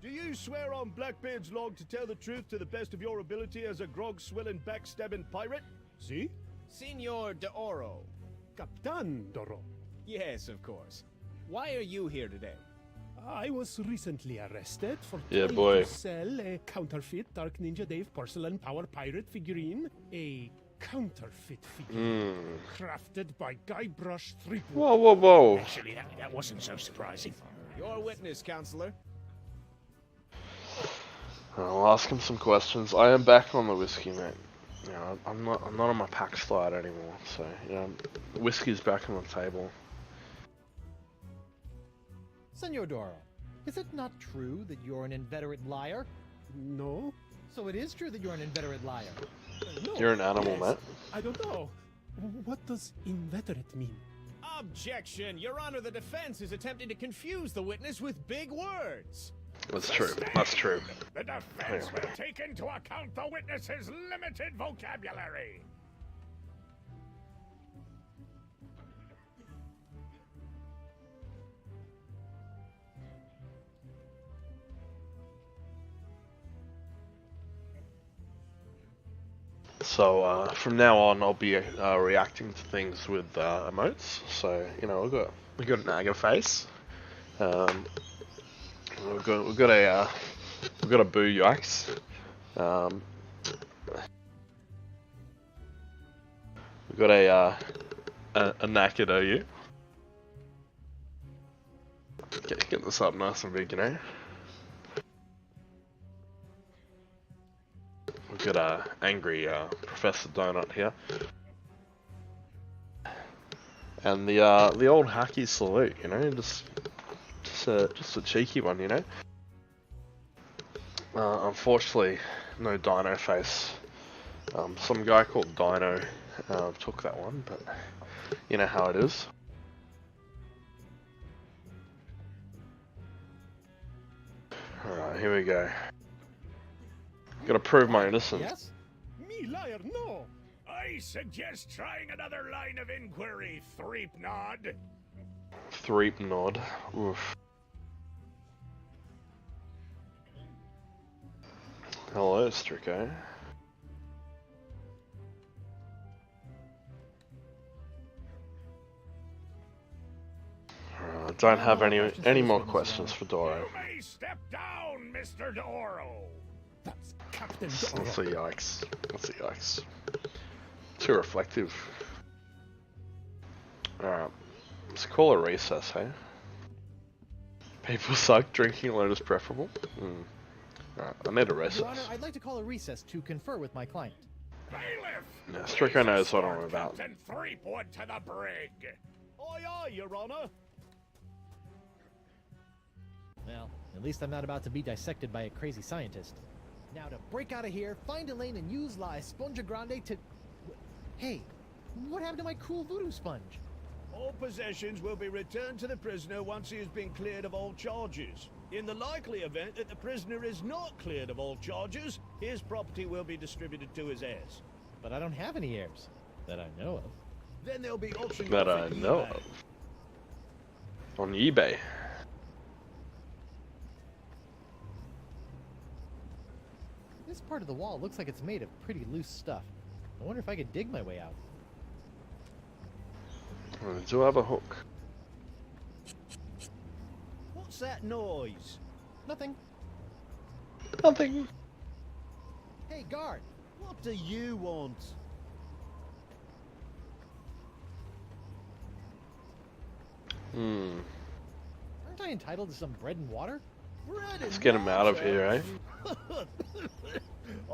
Do you swear on Blackbeard's log to tell the truth to the best of your ability as a grog-swilling, backstabbing pirate? Si? Senor de Oro. Captain Doro. Yes, of course. Why are you here today? I was recently arrested for Yeah, trying boy. to sell a counterfeit Dark Ninja Dave porcelain power pirate figurine. A counterfeit figurine crafted by Guybrush Threepwood. Whoa, whoa, whoa. Actually, that wasn't so surprising. Your witness, counselor. I'll ask him some questions. I am back on the whiskey, mate. You know, I'm not on my pack slide anymore, so you know, the whiskey's back on the table. Senor Doro, is it not true that you're an inveterate liar? No. So it is true that you're an inveterate liar. No. You're an animal, Yes. mate. I don't know. What does inveterate mean? Objection! Your Honor, the defense is attempting to confuse the witness with big words. That's true. That's true. The defense will take into account the witness's limited vocabulary. So from now on, I'll be reacting to things with emotes. So you know, we've got an Naga face. We've got a boo yikes. We've got a Nakid OU. Get this up nice and big, you know. We've got a angry Professor Donut here, and the old hacky salute, you know, just a cheeky one, you know. Unfortunately, no Dino face. Some guy called Dino took that one, but you know how it is. Alright, here we go. Gotta prove my innocence. Yes? Me liar, no! I suggest trying another line of inquiry, Threepnod. Threepnod. Oof. Hello, Strico. I don't have any more questions for Doro. You may step down, Mr. Doro. That's Captain That's a Doro. yikes. That's a yikes. Too reflective. Alright. Let's call a recess, hey? People suck, drinking alone is preferable. Alright, I need a recess. Your Honor, I'd like to call a recess to confer with my client. Bailiff! Yeah, Strico knows what I'm about. Captain Threepwood to the brig. Aye, aye, Your Honor. Well, at least I'm not about to be dissected by a crazy scientist. Now to break out of here, find Elaine and use La Esponja Grande to... Hey, what happened to my cool voodoo sponge? All possessions will be returned to the prisoner once he has been cleared of all charges. In the likely event that the prisoner is not cleared of all charges, his property will be distributed to his heirs. But I don't have any heirs. That I know of. Then they'll be auctioned That off I at know eBay. of. On eBay. This part of the wall looks like it's made of pretty loose stuff. I wonder if I could dig my way out. I do have a hook. What's that noise? Nothing. Nothing. Hey, guard! What do you want? Aren't I entitled to some bread and water? Bread Let's and get him out of water? here, eh?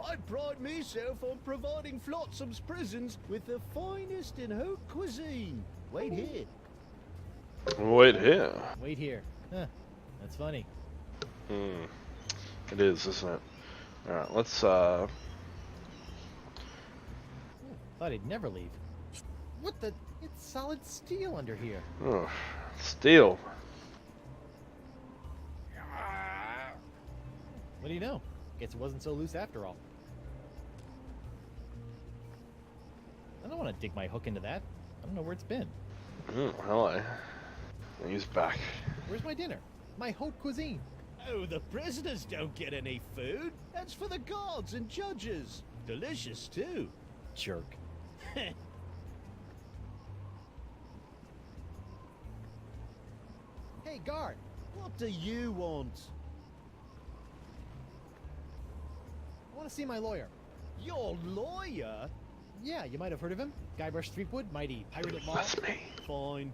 I pride myself on providing Flotsam's prisons with the finest in haute cuisine. Wait here. Wait here. Wait here. Huh. That's funny. It is, isn't it? Alright, let's Thought he'd never leave. What the? It's solid steel under here. oh, steel. What do you know? Guess it wasn't so loose after all. I don't want to dig my hook into that. I don't know where it's been. Hello. He's back. Where's my dinner? My haute cuisine. Oh, the prisoners don't get any food. That's for the guards and judges. Delicious, too. Jerk. Hey, guard! What do you want? I want to see my lawyer. Your lawyer? Yeah, you might have heard of him. Guybrush Threepwood, mighty pirate at law. That's me. Fine.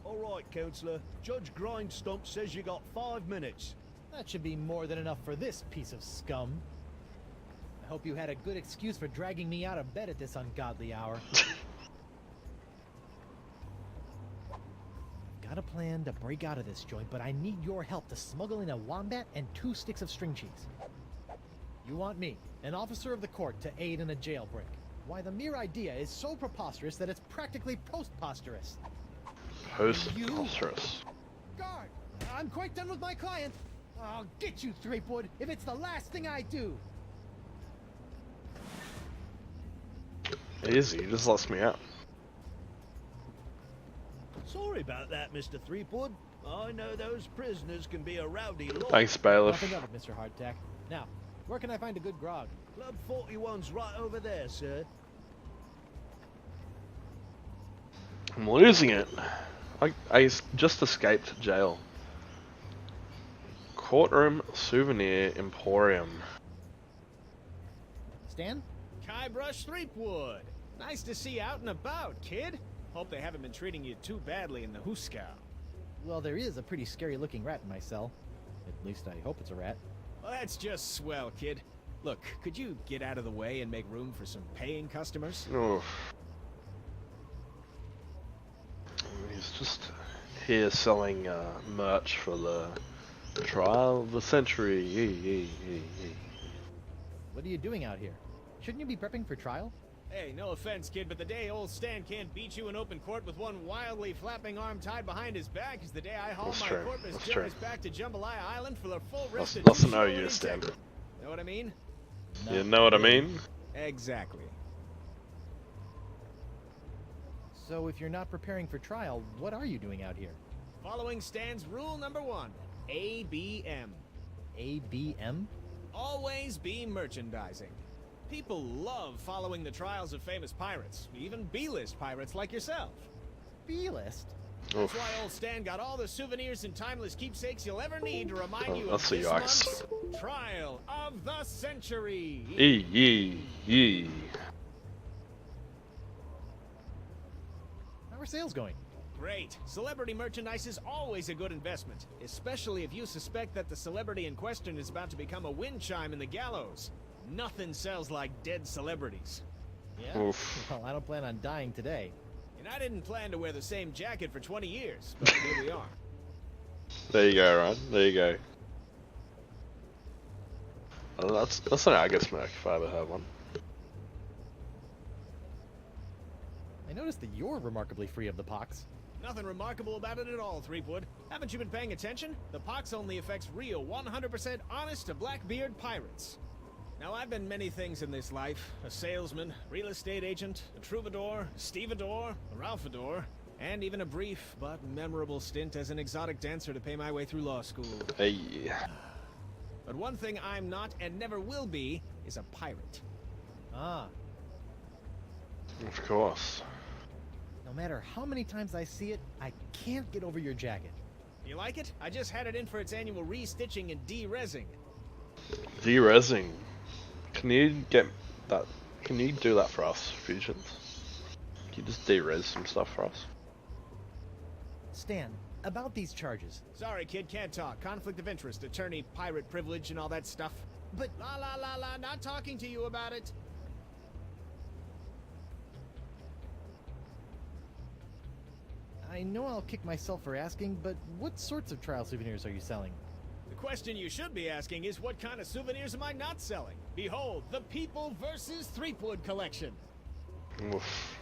All right, Counselor. Judge Grindstump says you got 5 minutes. That should be more than enough for this piece of scum. I hope you had a good excuse for dragging me out of bed at this ungodly hour. Got a plan to break out of this joint, but I need your help to smuggle in a wombat and 2 sticks of string cheese. You want me, an officer of the court, to aid in a jailbreak. Why, the mere idea is so preposterous that it's practically postposterous. Postposterous. Guard! I'm quite done with my client. I'll get you, Threepwood, if it's the last thing I do. Easy, he just lets me out. Sorry about that, Mr. Threepwood. I know those prisoners can be a rowdy lot. Thanks, bailiff. Nothing of it, Mr. Hardtack. Now, where can I find a good grog? Club 41's right over there, sir. I'm losing it. I just escaped jail. Courtroom Souvenir Emporium. Stan? Guybrush Threepwood. Nice to see you out and about, kid. Hope they haven't been treating you too badly in the Huskow. Well, there is a pretty scary-looking rat in my cell. At least I hope it's a rat. Well, that's just swell, kid. Look, could you get out of the way and make room for some paying customers? Oh. He's just here selling merch for the trial of the century. What are you doing out here? Shouldn't you be prepping for trial? Hey, no offense, kid, but the day old Stan can't beat you in open court with one wildly flapping arm tied behind his back is the day I haul my corpus juris back to Jambalaya Island for the full rest of That's no use, Stan. Know what I mean? No, you know what I mean? Exactly. So if you're not preparing for trial, what are you doing out here? Following Stan's rule number 1, ABM. ABM? Always be merchandising. People love following the trials of famous pirates, even B-list pirates like yourself. B-list? That's why old Stan got all the souvenirs and timeless keepsakes you'll ever need to remind you of this month's Trial of the Century. How are sales going? Great. Celebrity merchandise is always a good investment, especially if you suspect that the celebrity in question is about to become a wind chime in the gallows. Nothing sells like dead celebrities. Yeah? Well, I don't plan on dying today. And I didn't plan to wear the same jacket for 20 years, but here we are. There you go, Ryan. There you go. Well, that's an Aga smirk if I ever had one. I noticed that you're remarkably free of the pox. Nothing remarkable about it at all, Threepwood. Haven't you been paying attention? The pox only affects real, 100% honest to Blackbeard pirates. Now, I've been many things in this life. A salesman, real estate agent, a troubadour, a stevedore, a ralphador, and even a brief but memorable stint as an exotic dancer to pay my way through law school. Hey. But one thing I'm not and never will be is a pirate. Ah. Of course. No matter how many times I see it, I can't get over your jacket. You like it? I just had it in for its annual re-stitching and de-rezzing. De-rezzing? Can you get that? Can you do that for us, Fusions? Can you just de-res some stuff for us? Stan, about these charges. Sorry, kid, can't talk. Conflict of interest, attorney, pirate privilege, and all that stuff. But la, not talking to you about it. I know I'll kick myself for asking, but what sorts of trial souvenirs are you selling? The question you should be asking is what kind of souvenirs am I not selling? Behold, the People vs. Threepwood collection. Oof.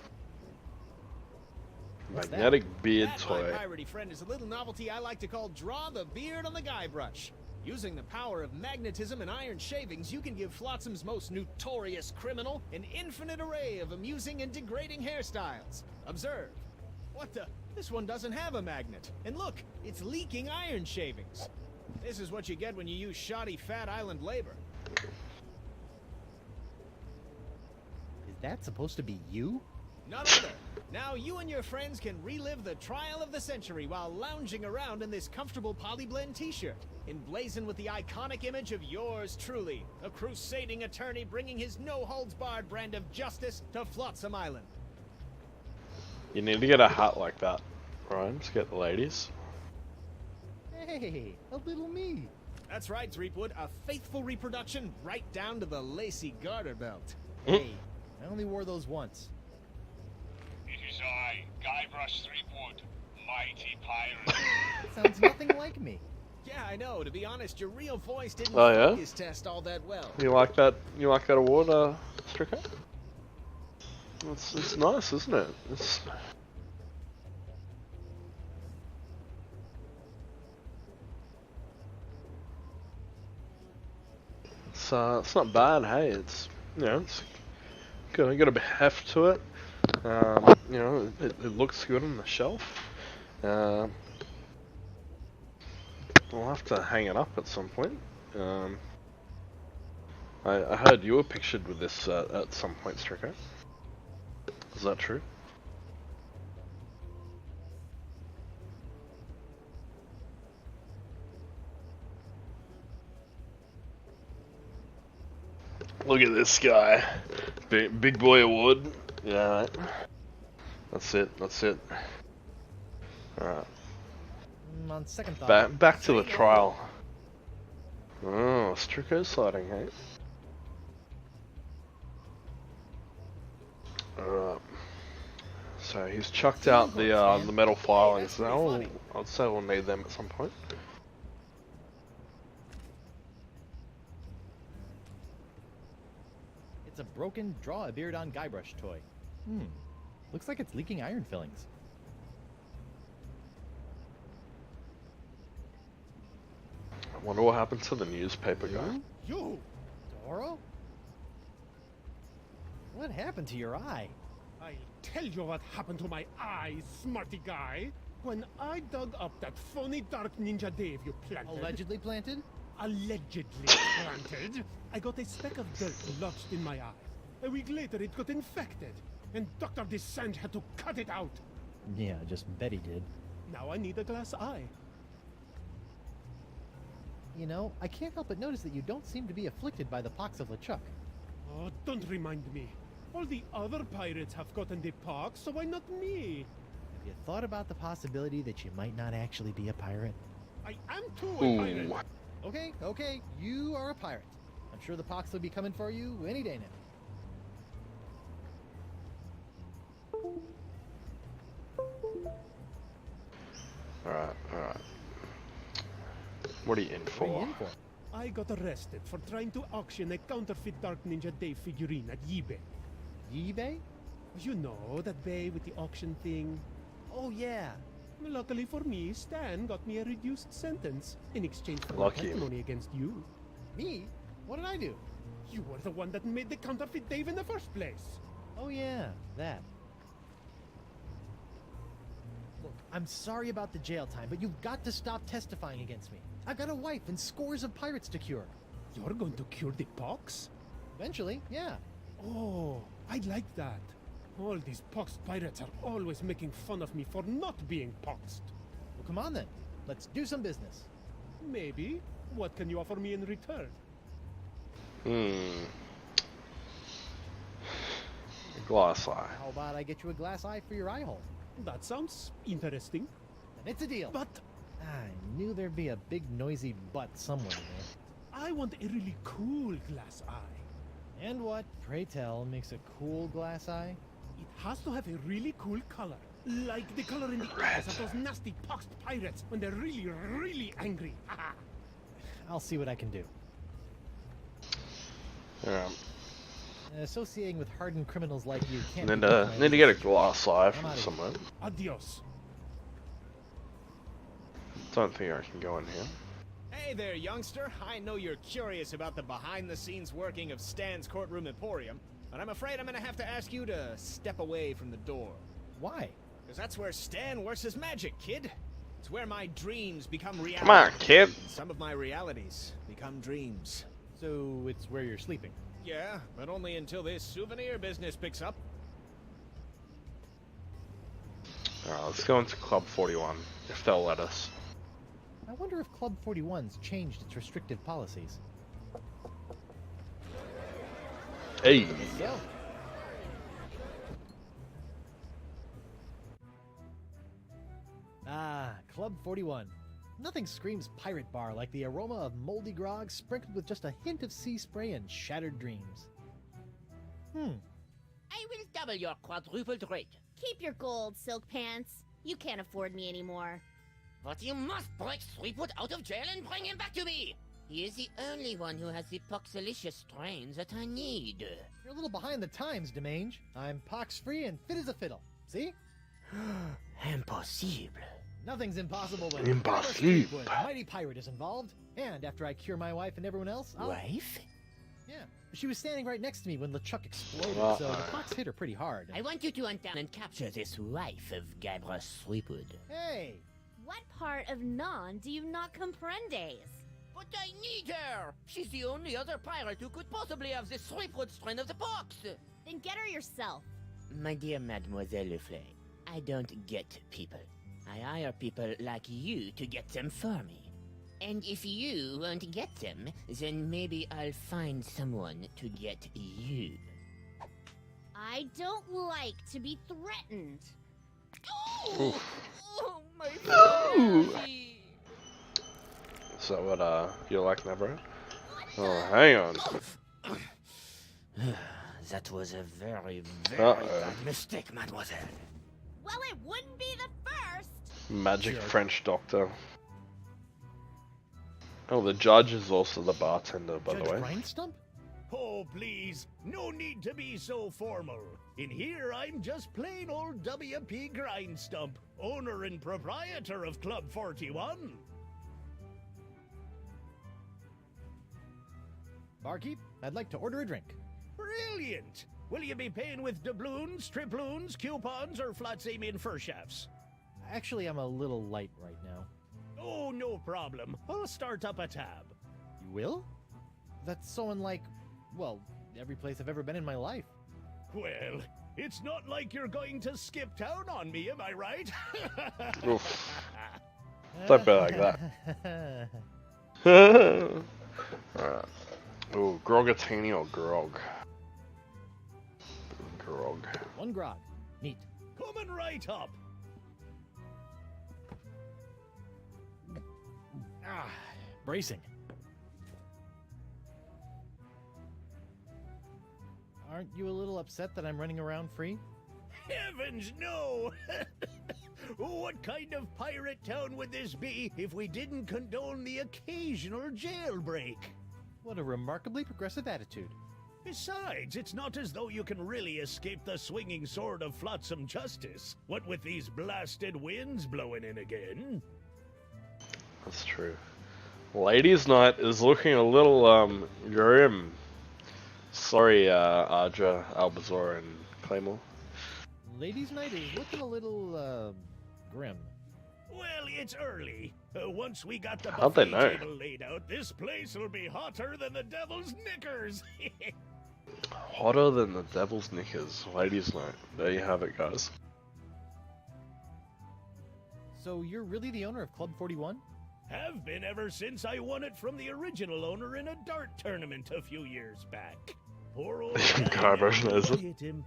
Magnetic beard toy. My piratey friend is a little novelty I like to call Draw the Beard on the Guy Brush. Using the power of magnetism and iron shavings, you can give Flotsam's most notorious criminal an infinite array of amusing and degrading hairstyles. Observe. What the? This one doesn't have a magnet. And look, it's leaking iron shavings. This is what you get when you use shoddy Fat Island labor. Is that supposed to be you? None other. Now you and your friends can relive the trial of the century while lounging around in this comfortable polyblend t-shirt, emblazoned with the iconic image of yours truly, a crusading attorney bringing his no-holds-barred brand of justice to Flotsam Island. You need to get a hat like that, Ryan, to get the ladies. Hey, a little me. That's right, Threepwood, a faithful reproduction right down to the lacy garter belt. Hey, I only wore those once. It is I, Guybrush Threepwood, mighty pirate. Sounds nothing like me. Yeah, I know. To be honest, your real voice didn't focus test all that well. You like that? You like that award, Stricker? It's nice, isn't it? It's not bad. Hey, it's it's got a bit of heft to it. It looks good on the shelf. We'll have to hang it up at some point. I heard you were pictured with this at some point, Stricker. Is that true? Look at this guy. Big boy award. Yeah, right. That's it. That's it. Alright. On second thought. Back to the trial. Oh, Strico sliding, hey? Alright. So he's chucked out the metal filings now. I'd say we'll need them at some point. It's a broken draw a beard on Guybrush toy. Looks like it's leaking iron fillings. I wonder what happened to the newspaper guy. You? Doro? What happened to your eye? I'll tell you what happened to my eye, smarty guy. When I dug up that phony Dark Ninja Dave you planted... Allegedly planted? Allegedly planted. I got a speck of dirt lodged in my eye. A week later it got infected, and Dr. Descent had to cut it out. Yeah, just bet he did. Now I need a glass eye. You know, I can't help but notice that you don't seem to be afflicted by the pox of LeChuck. Oh, don't remind me. All the other pirates have gotten the pox, so why not me? Have you thought about the possibility that you might not actually be a pirate? I am too a pirate. Okay, you are a pirate. I'm sure the pox will be coming for you any day now. Alright. What are you in for? I got arrested for trying to auction a counterfeit Dark Ninja Dave figurine at eBay. eBay? You know, that bay with the auction thing. Oh, yeah. Luckily for me, Stan got me a reduced sentence in exchange for Lucky. testimony against you. Me? What did I do? You were the one that made the counterfeit Dave in the first place. Oh, yeah, that. Look, I'm sorry about the jail time, but you've got to stop testifying against me. I've got a wife and scores of pirates to cure. You're going to cure the pox? Eventually, yeah. Oh, I like that. All these poxed pirates are always making fun of me for not being poxed. Well, come on then. Let's do some business. Maybe. What can you offer me in return? Glass eye. How about I get you a glass eye for your eye hole? That sounds interesting. Then it's a deal. But I knew there'd be a big noisy butt somewhere there. I want a really cool glass eye. And what, pray tell, makes a cool glass eye? It has to have a really cool color. Like the color in the eyes of those nasty poxed pirates when they're really, really angry. I'll see what I can do. Yeah. Associating with hardened criminals like you can't Need be to get a glass eye from somewhere. Adios. Don't think I can go in here. Hey there, youngster. I know you're curious about the behind-the-scenes working of Stan's Courtroom Emporium, but I'm afraid I'm gonna have to ask you to step away from the door. Why? Because that's where Stan works his magic, kid. It's where my dreams become reality. Come on, kid. Some of my realities become dreams. So it's where you're sleeping? Yeah, but only until this souvenir business picks up. Alright, let's go into Club 41, if they'll let us. I wonder if Club 41's changed its restrictive policies. Hey! So. Ah, Club 41. Nothing screams pirate bar like the aroma of moldy grog sprinkled with just a hint of sea spray and shattered dreams. I will double your quadrupled rate. Keep your gold, Silk Pants. You can't afford me anymore. But you must break Threepwood out of jail and bring him back to me. He is the only one who has the poxalicious strains that I need. You're a little behind the times, Demange. I'm pox-free and fit as a fiddle. See? Impossible. Nothing's impossible when Impossible. a mighty pirate is involved. And after I cure my wife and everyone else, I'll... Wife? Yeah. She was standing right next to me when LeChuck exploded, so the pox hit her pretty hard. I want you to hunt down and capture this wife of Guybrush Threepwood. Hey! What part of non do you not comprendes? But I need her! She's the only other pirate who could possibly have the Threepwood strain of the pox! Then get her yourself. My dear Mademoiselle Leflay, I don't get people. I hire people like you to get them for me. And if you won't get them, then maybe I'll find someone to get you. I don't like to be threatened. Oof. Oh, my Ooh. energy. Is that what you like, Never? Oh, hang on. That was a very, Uh-oh. bad mistake, mademoiselle. Well, it wouldn't be the first. Magic Jerk. French doctor. Oh, the judge is also the bartender, by Judge the way. Grindstump? Oh, please, no need to be so formal. In here, I'm just plain old W.P. Grindstump, owner and proprietor of Club 41. Barkeep, I'd like to order a drink. Brilliant! Will you be paying with doubloons, triploons, coupons, or flat seaming fur shafts? Actually, I'm a little light right now. Oh, no problem. I'll start up a tab. You will? That's so unlike, well, every place I've ever been in my life. Well, it's not like you're going to skip town on me, am I right? Oof. Don't be like that. Alright. Ooh, Grogatini or Grog? Grog. One grog. Neat. Coming right up. Ah, bracing. Aren't you a little upset that I'm running around free? Heavens, no! What kind of pirate town would this be if we didn't condone the occasional jailbreak? What a remarkably progressive attitude. Besides, it's not as though you can really escape the swinging sword of flotsam justice. What with these blasted winds blowing in again? That's true. Ladies' night is looking a little, grim. Sorry, Ardra, Albazor, and Claymore. Ladies' night is looking a little, grim. Well, it's early. Once we got the How'd they buffet know? table laid out, this place will be hotter than the devil's knickers. Hotter than the devil's knickers. Ladies' night. There you have it, guys. So you're really the owner of Club 41? Have been ever since I won it from the original owner in a dart tournament a few years back. Poor old Guybrush knows it. hit him.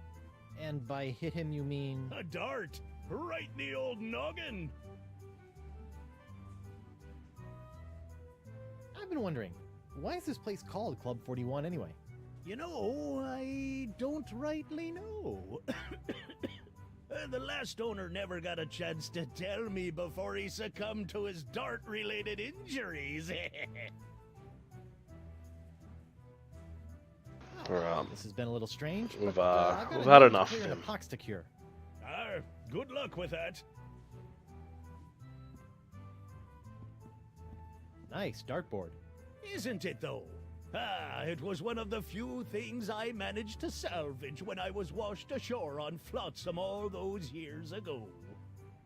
And by hit him, you mean... A dart, right in the old noggin. I've been wondering, why is this place called Club 41 anyway? You know, I don't rightly know. The last owner never got a chance to tell me before he succumbed to his dart-related injuries. Alright. This has been a little strange, We've, but I've got we've a had need to enough clear of an him. pox to cure. Good luck with that. Nice dartboard. Isn't it, though? It was one of the few things I managed to salvage when I was washed ashore on Flotsam all those years ago.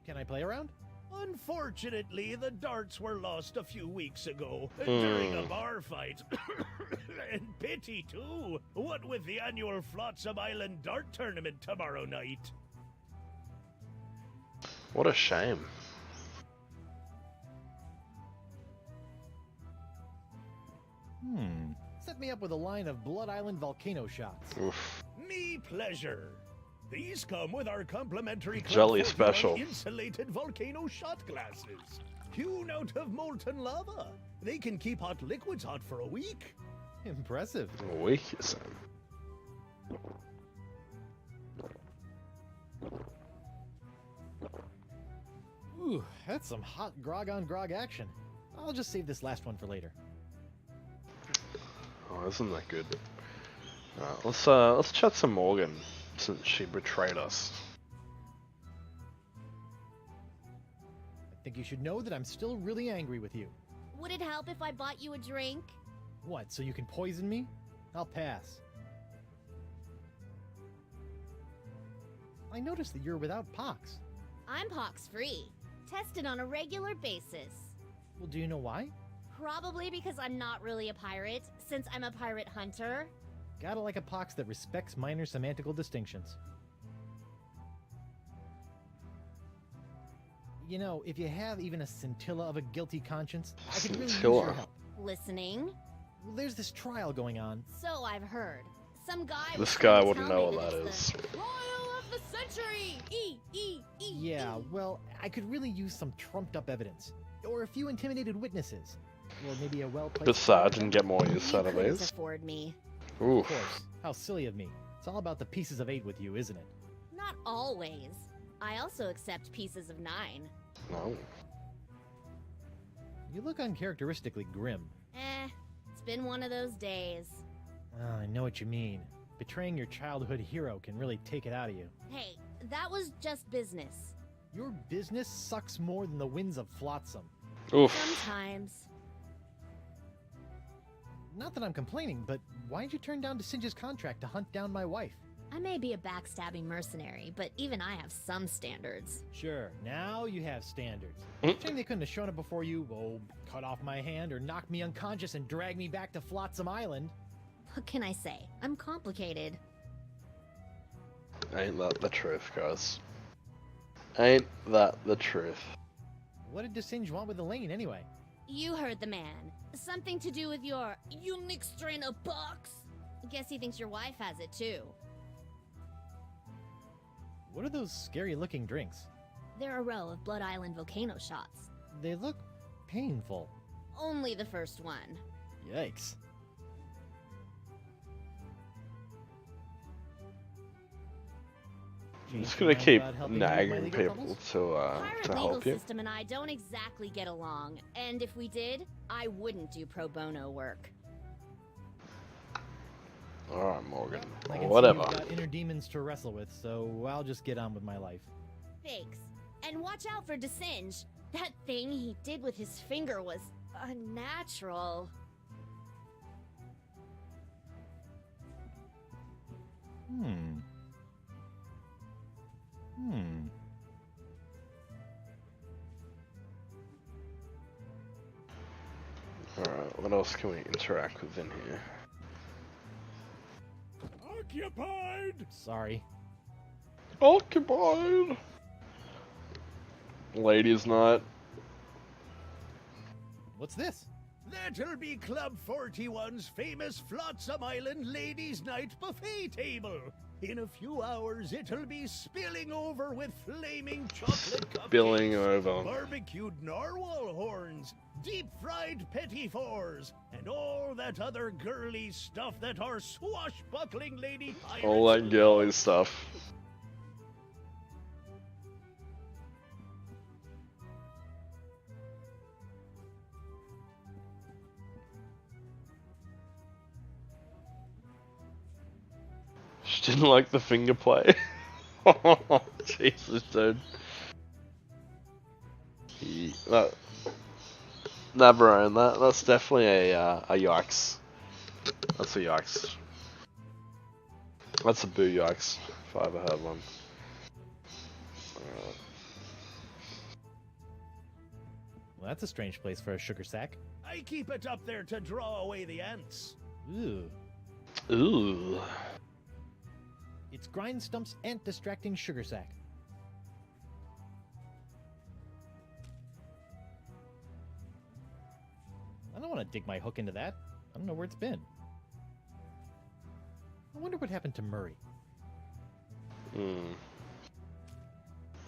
Can I play around? Unfortunately, the darts were lost a few weeks ago during a bar fight. And pity, too. What with the annual Flotsam Island Dart Tournament tomorrow night. What a shame. Set me up with a line of Blood Island volcano shots. Oof. Me pleasure. These come with our complimentary Jelly Club 41 special. insulated volcano shot glasses. Hewn out of molten lava. They can keep hot liquids hot for a week. Impressive. A week, you say? Ooh, that's some hot grog on grog action. I'll just save this last one for later. Oh, isn't that good? Let's chat some Morgan, since she betrayed us. I think you should know that I'm still really angry with you. Would it help if I bought you a drink? What, so you can poison me? I'll pass. I noticed that you're without pox. I'm pox-free. Tested on a regular basis. Well, do you know why? Probably because I'm not really a pirate, since I'm a pirate hunter. Gotta like a pox that respects minor semantical distinctions. You know, if you have even a scintilla of a guilty conscience, I could really use Scintilla. your help. Listening? Well, there's this trial going on. So I've heard. Some guy was This trying guy to wouldn't tell know me what that it's is. the trial of the century! Yeah, well, I could really use some trumped-up evidence. Or a few intimidated witnesses. Or maybe a well-placed... Besides, and get more use You out of couldn't these. afford me. Oof. Of course. How silly of me. It's all about the pieces of 8 with you, isn't it? Not always. I also accept pieces of 9. No. You look uncharacteristically grim. It's been one of those days. I know what you mean. Betraying your childhood hero can really take it out of you. Hey, that was just business. Your business sucks more than the winds of Flotsam. Oof. Sometimes. Not that I'm complaining, but why'd you turn down Singe's contract to hunt down my wife? I may be a backstabbing mercenary, but even I have some standards. Sure, now you have standards. Mm. Shame they couldn't have shown up before you, cut off my hand or knock me unconscious and drag me back to Flotsam Island. What can I say? I'm complicated. Ain't that the truth, guys? Ain't that the truth? What did DeSinge want with Elaine anyway? You heard the man. Something to do with your unique strain of box? Guess he thinks your wife has it too. What are those scary-looking drinks? They're a row of Blood Island volcano shots. They look painful. Only the first one. Yikes. I'm just gonna keep nagging people to Pirate legal help you. system and I don't exactly get along, and if we did, I wouldn't do pro bono work. Alright, Morgan. I can Whatever. see you've got inner demons to wrestle with, so I'll just get on with my life. Thanks. And watch out for DeSinge. That thing he did with his finger was unnatural. Alright, what else can we interact with in here? Occupied! Sorry. Occupied! Ladies' night. What's this? That'll be Club 41's famous Flotsam Island Ladies' Night buffet table. In a few hours, it'll be spilling over with flaming chocolate cupcakes, Spilling over. barbecued narwhal horns, deep-fried petit fours, and all that other girly stuff that our swashbuckling lady pirates All that girly stuff. She didn't like the finger play. Oh, Jesus, dude. Never owned that. That's definitely a yikes. That's a yikes. That's a boo yikes, if I ever heard one. Well, that's a strange place for a sugar sack. I keep it up there to draw away the ants. Ooh. Ooh. It's Grindstump's ant-distracting sugar sack. I don't want to dig my hook into that. I don't know where it's been. I wonder what happened to Murray.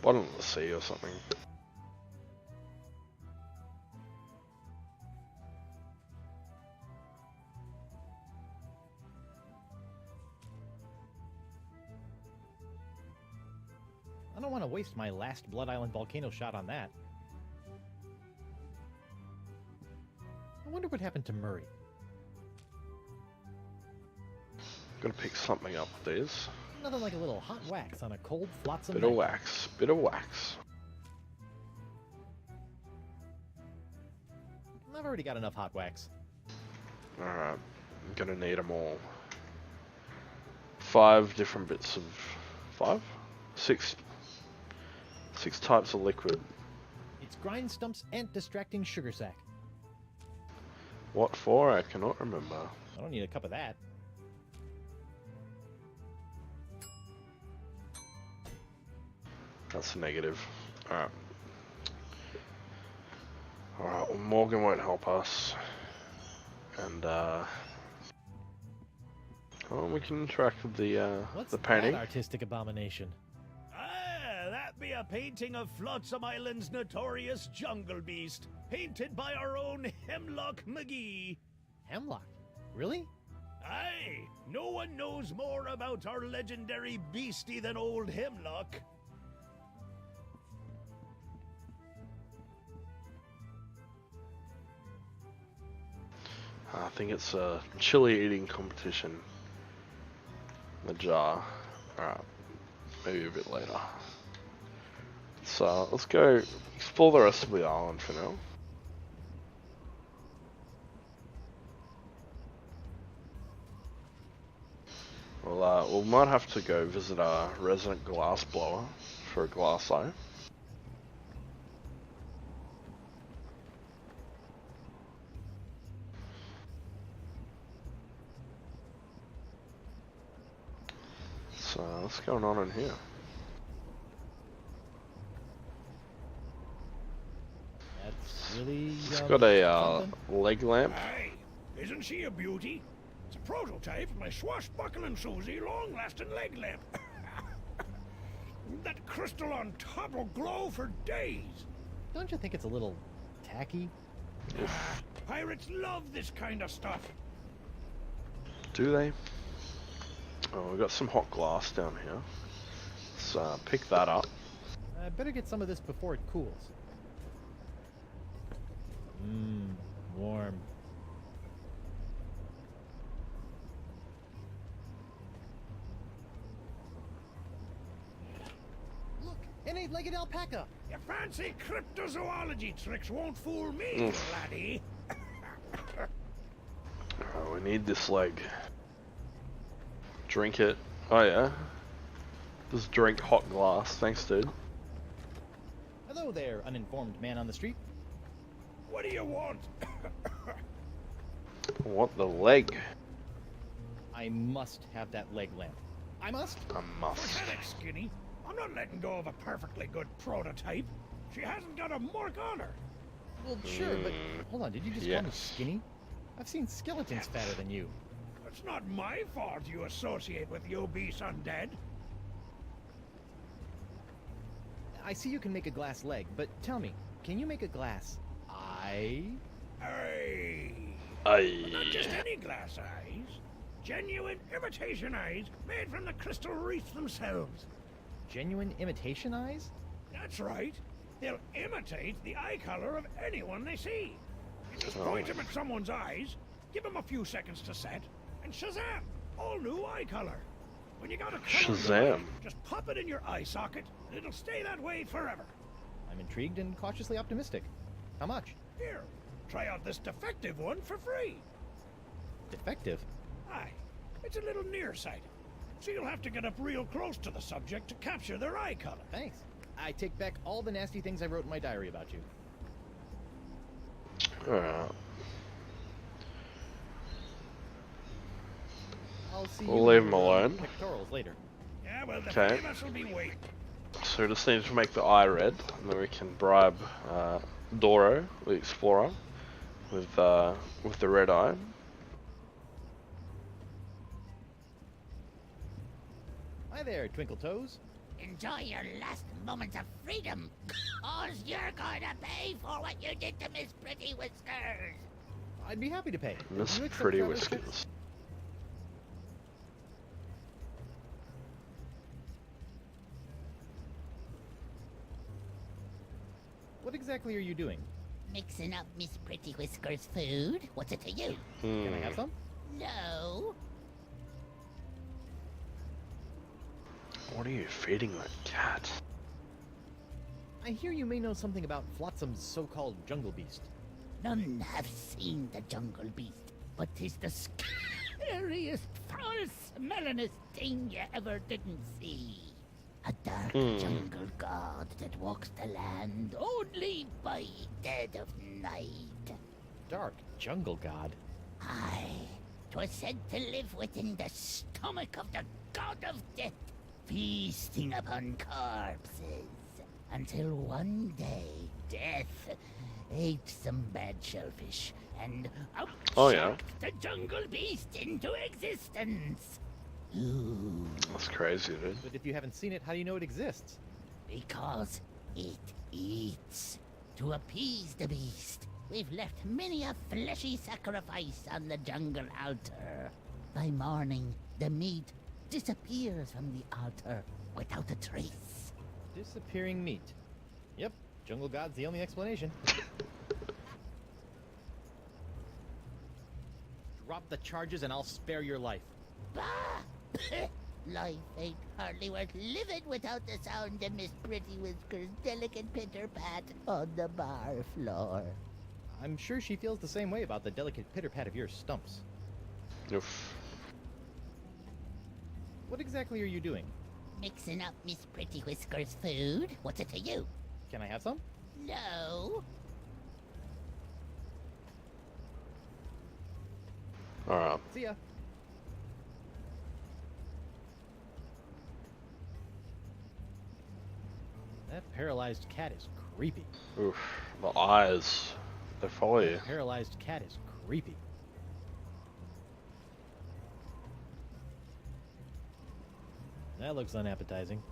Bottom of the sea or something. I don't want to waste my last Blood Island volcano shot on that. I wonder what happened to Murray. Gotta pick something up with these. Nothing like a little hot wax on a cold, flotsam Bit of night. wax. Bit of wax. I've already got enough hot wax. Alright. I'm gonna need them all. 5 different bits of... 5? 6. 6 types of liquid. It's Grindstump's ant-distracting sugar sack. What for? I cannot remember. I don't need a cup of that. That's a negative. Alright. Alright, well Morgan won't help us. And oh, we can interact with the What's painting. that artistic abomination? Ah, that be a painting of Flotsam Island's notorious jungle beast, painted by our own Hemlock McGee. Hemlock? Really? Aye, no one knows more about our legendary beastie than old Hemlock. I think it's a chili eating competition. The jar. Alright, maybe a bit later. So let's go explore the rest of the island for now. We might have to go visit our resident glass blower for a glass eye. So what's going on in here? That's really. It's got a leg lamp. Aye, isn't she a beauty? It's a prototype of my swashbuckling Susie long-lasting leg lamp. That crystal on top will glow for days. Don't you think it's a little tacky? Pirates love this kind of stuff. Do they? Oh, we've got some hot glass down here. Let's pick that up. I better get some of this before it cools. Warm. Look, an 8-legged alpaca. Your fancy cryptozoology tricks won't fool me, laddie. Oh, we need this leg. Drink it. Oh yeah. Just drink hot glass. Thanks, dude. Hello there, uninformed man on the street. What do you want? I want the leg. I must have that leg lamp. I must? I must. Forget it, Skinny. I'm not letting go of a perfectly good prototype. She hasn't got a mark on her. Well, sure, but hold on. Did you just call me skinny? I've seen skeletons fatter than you. It's not my fault you associate with the obese undead. I see you can make a glass leg, but tell me, can you make a glass eye? Aye. Aye. Not just any glass eyes. Genuine imitation eyes made from the crystal wreaths themselves. Genuine imitation eyes? That's right. They'll imitate the eye color of anyone they see. You just point them at someone's eyes, give them a few seconds to set, and shazam! All new eye color. When you got a color in your eye, just pop it in your eye socket, and it'll stay that way forever. I'm intrigued and cautiously optimistic. How much? Here, try out this defective one for free. Defective? Aye, it's a little nearsighted, so you'll have to get up real close to the subject to capture their eye color. Thanks. I take back all the nasty things I wrote in my diary about you. Alright. I'll see We'll you leave him alone. Pictorials later. Yeah, well, the Okay. famous will be waiting. So we just need to make the eye red, and then we can bribe Doro, the explorer, with the red eye. Hi there, Twinkle Toes. Enjoy your last moments of freedom, cause you're going to pay for what you did to Miss Pretty Whiskers. I'd be happy to pay. Miss You accept Pretty traveler's checks? Whiskers. What exactly are you doing? Mixing up Miss Pretty Whiskers' food? What's it to you? Can I have some? No. What are you feeding that cat? I hear you may know something about Flotsam's so-called jungle beast. None have seen the jungle beast, but 'tis the scariest, foul-smellingest thing you ever didn't see. A dark jungle god that walks the land only by dead of night. Dark jungle god? Aye. 'Twas said to live within the stomach of the god of death, feasting upon corpses. Until one day, death ate some bad shellfish and outshot the jungle beast into existence. Ooh. That's crazy, dude. But if you haven't seen it, how do you know it exists? Because it eats. To appease the beast, we've left many a fleshy sacrifice on the jungle altar. By morning, the meat disappears from the altar without a trace. Disappearing meat. Yep, jungle god's the only explanation. Drop the charges and I'll spare your life. Bah! Life ain't hardly worth living without the sound of Miss Pretty Whisker's delicate pitter-pat on the bar floor. I'm sure she feels the same way about the delicate pitter-pat of your stumps. Oof. What exactly are you doing? Mixing up Miss Pretty Whisker's food? What's it to you? Can I have some? No. Alright. See ya. That paralyzed cat is creepy. Oof. The eyes. They follow you. That paralyzed cat is creepy. That looks unappetizing.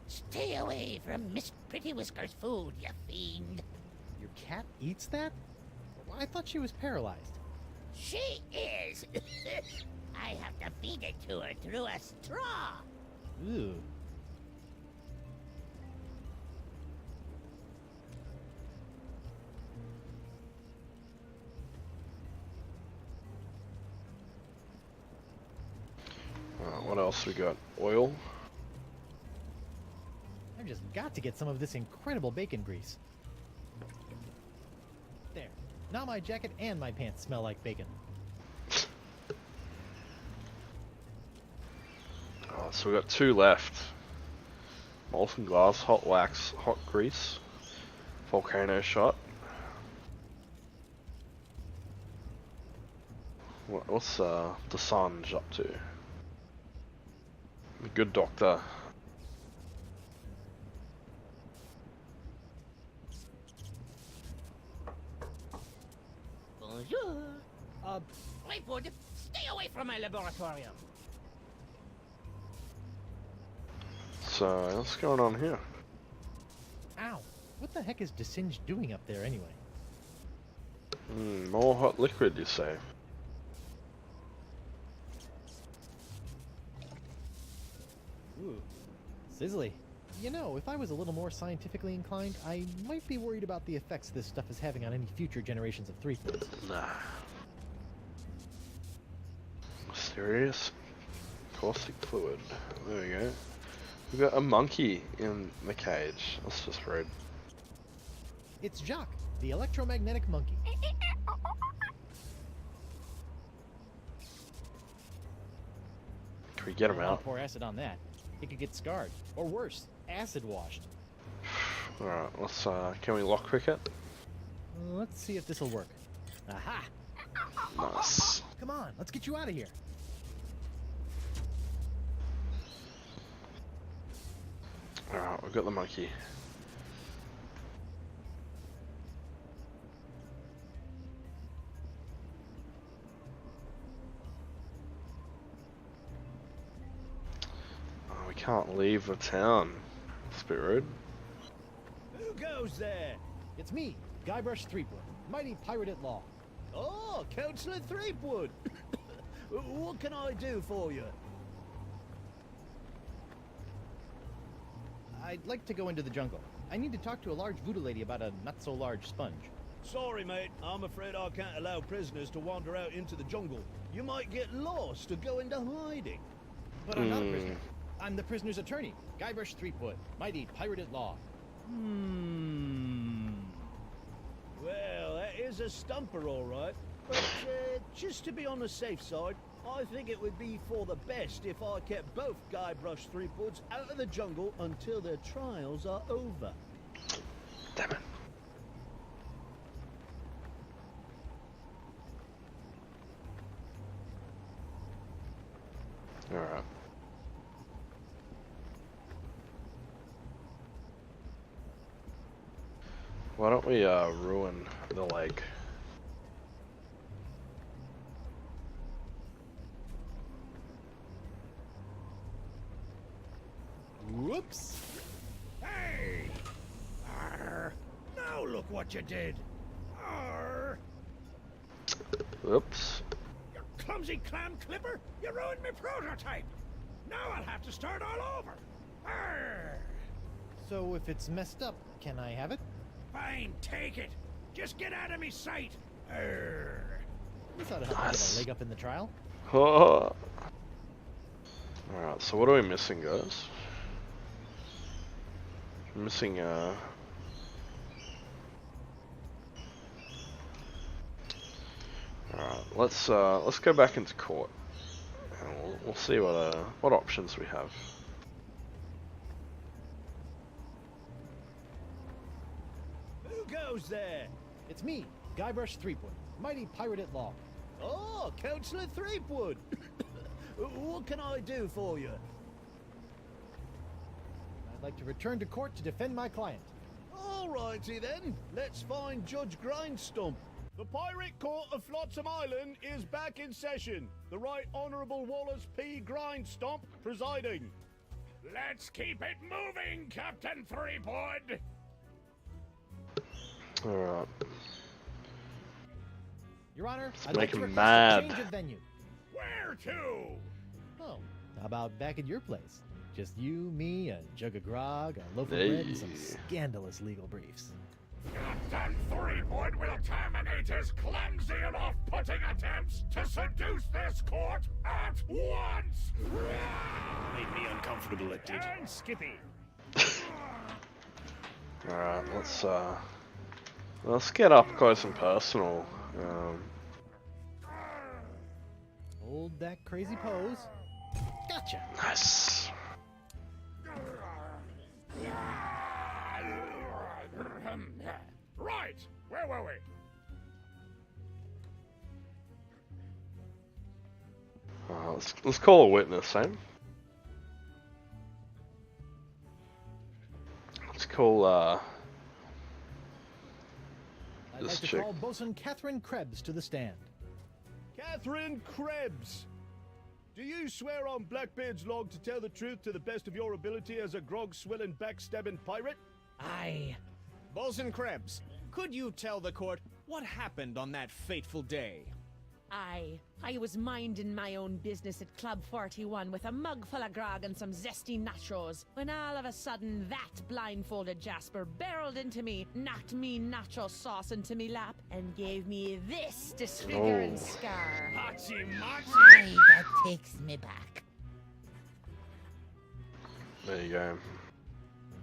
Stay away from Miss Pretty Whisker's food, you fiend. Your cat eats that? I thought she was paralyzed. She is. I have to feed it to her through a straw. Ooh. What else we got? Oil? I've just got to get some of this incredible bacon grease. There. Now my jacket and my pants smell like bacon. Oh, so we got 2 left. Molten glass, hot wax, hot grease, volcano shot. What's Desange up to? The good doctor. Bonjour. Fleetwood, stay away from my laboratorium. So, what's going on here? Ow! What the heck is Desinge doing up there anyway? More hot liquid, you say? Ooh. Sizzly. You know, if I was a little more scientifically inclined, I might be worried about the effects this stuff is having on any future generations of threefooters. Nah. Mysterious caustic fluid. There we go. We've got a monkey in the cage. That's just rude. It's Jacques, the electromagnetic monkey. Can we get him Don't out? pour acid on that. He could get scarred. Or worse, acid washed. Alright, let's, can we lockpick it? Let's see if this'll work. Aha! Nice. Come on, let's get you out of here. Alright, we've got the monkey. Oh, we can't leave the town. It's a bit rude. Who goes there? It's me, Guybrush Threepwood, mighty pirate at law. Oh, Councillor Threepwood. What can I do for you? I'd like to go into the jungle. I need to talk to a large voodoo lady about a not-so-large sponge. Sorry, mate. I'm afraid I can't allow prisoners to wander out into the jungle. You might get lost or go into hiding. But I'm not a prisoner. I'm the prisoner's attorney, Guybrush Threepwood, mighty pirate at law. Well, that is a stumper, all right. But just to be on the safe side, I think it would be for the best if I kept both Guybrush Threepwoods out of the jungle until their trials are over. Damn it. Alright. Why don't we ruin the lake? Whoops! Hey! look what you did. Arr! Oops. You clumsy clam clipper! You ruined my prototype! Now I'll have to start all over! Arr! So if it's messed up, can I have it? Fine, take it! Just get out of me sight! Arr! This ought to help me get a leg up in the trial. Oh. Alright, so what are we missing, guys? We're missing, Alright, let's go back into court. And we'll see what options we have. Who goes there? It's me, Guybrush Threepwood, mighty pirate at law. Oh, Councillor Threepwood. What can I do for you? I'd like to return to court to defend my client. Alrighty then, let's find Judge Grindstump. The Pirate Court of Flotsam Island is back in session. The Right Honourable Wallace P. Grindstump presiding. Let's keep it moving, Captain Threepwood! Alright. Your Honor, Let's I'd make like to him request mad. a change of venue. Where to? Oh, how about back at your place? Just you, me, a jug of grog, a loaf of Hey. bread, and some scandalous legal briefs. Captain Threepwood will terminate his clumsy and off-putting attempts to seduce this court at once! Made me uncomfortable, it did. And Skippy. Alright, let's get up close and personal. Hold that crazy pose. Gotcha. Nice. Right, where were we? Let's call a witness, eh? Let's call I'd this like to chick. call Bosun Catherine Krebs to the stand. Catherine Krebs. Do you swear on Blackbeard's log to tell the truth to the best of your ability as a grog-swilling, backstabbing pirate? Aye. Bosun Krebs, could you tell the court what happened on that fateful day? I was minding my own business at Club 41 with a mug full of grog and some zesty nachos, when all of a sudden that blindfolded Jasper barreled into me, knocked me nacho sauce into me lap, and gave me this disfiguring scar. Hachi Aye, that takes me back. There you go.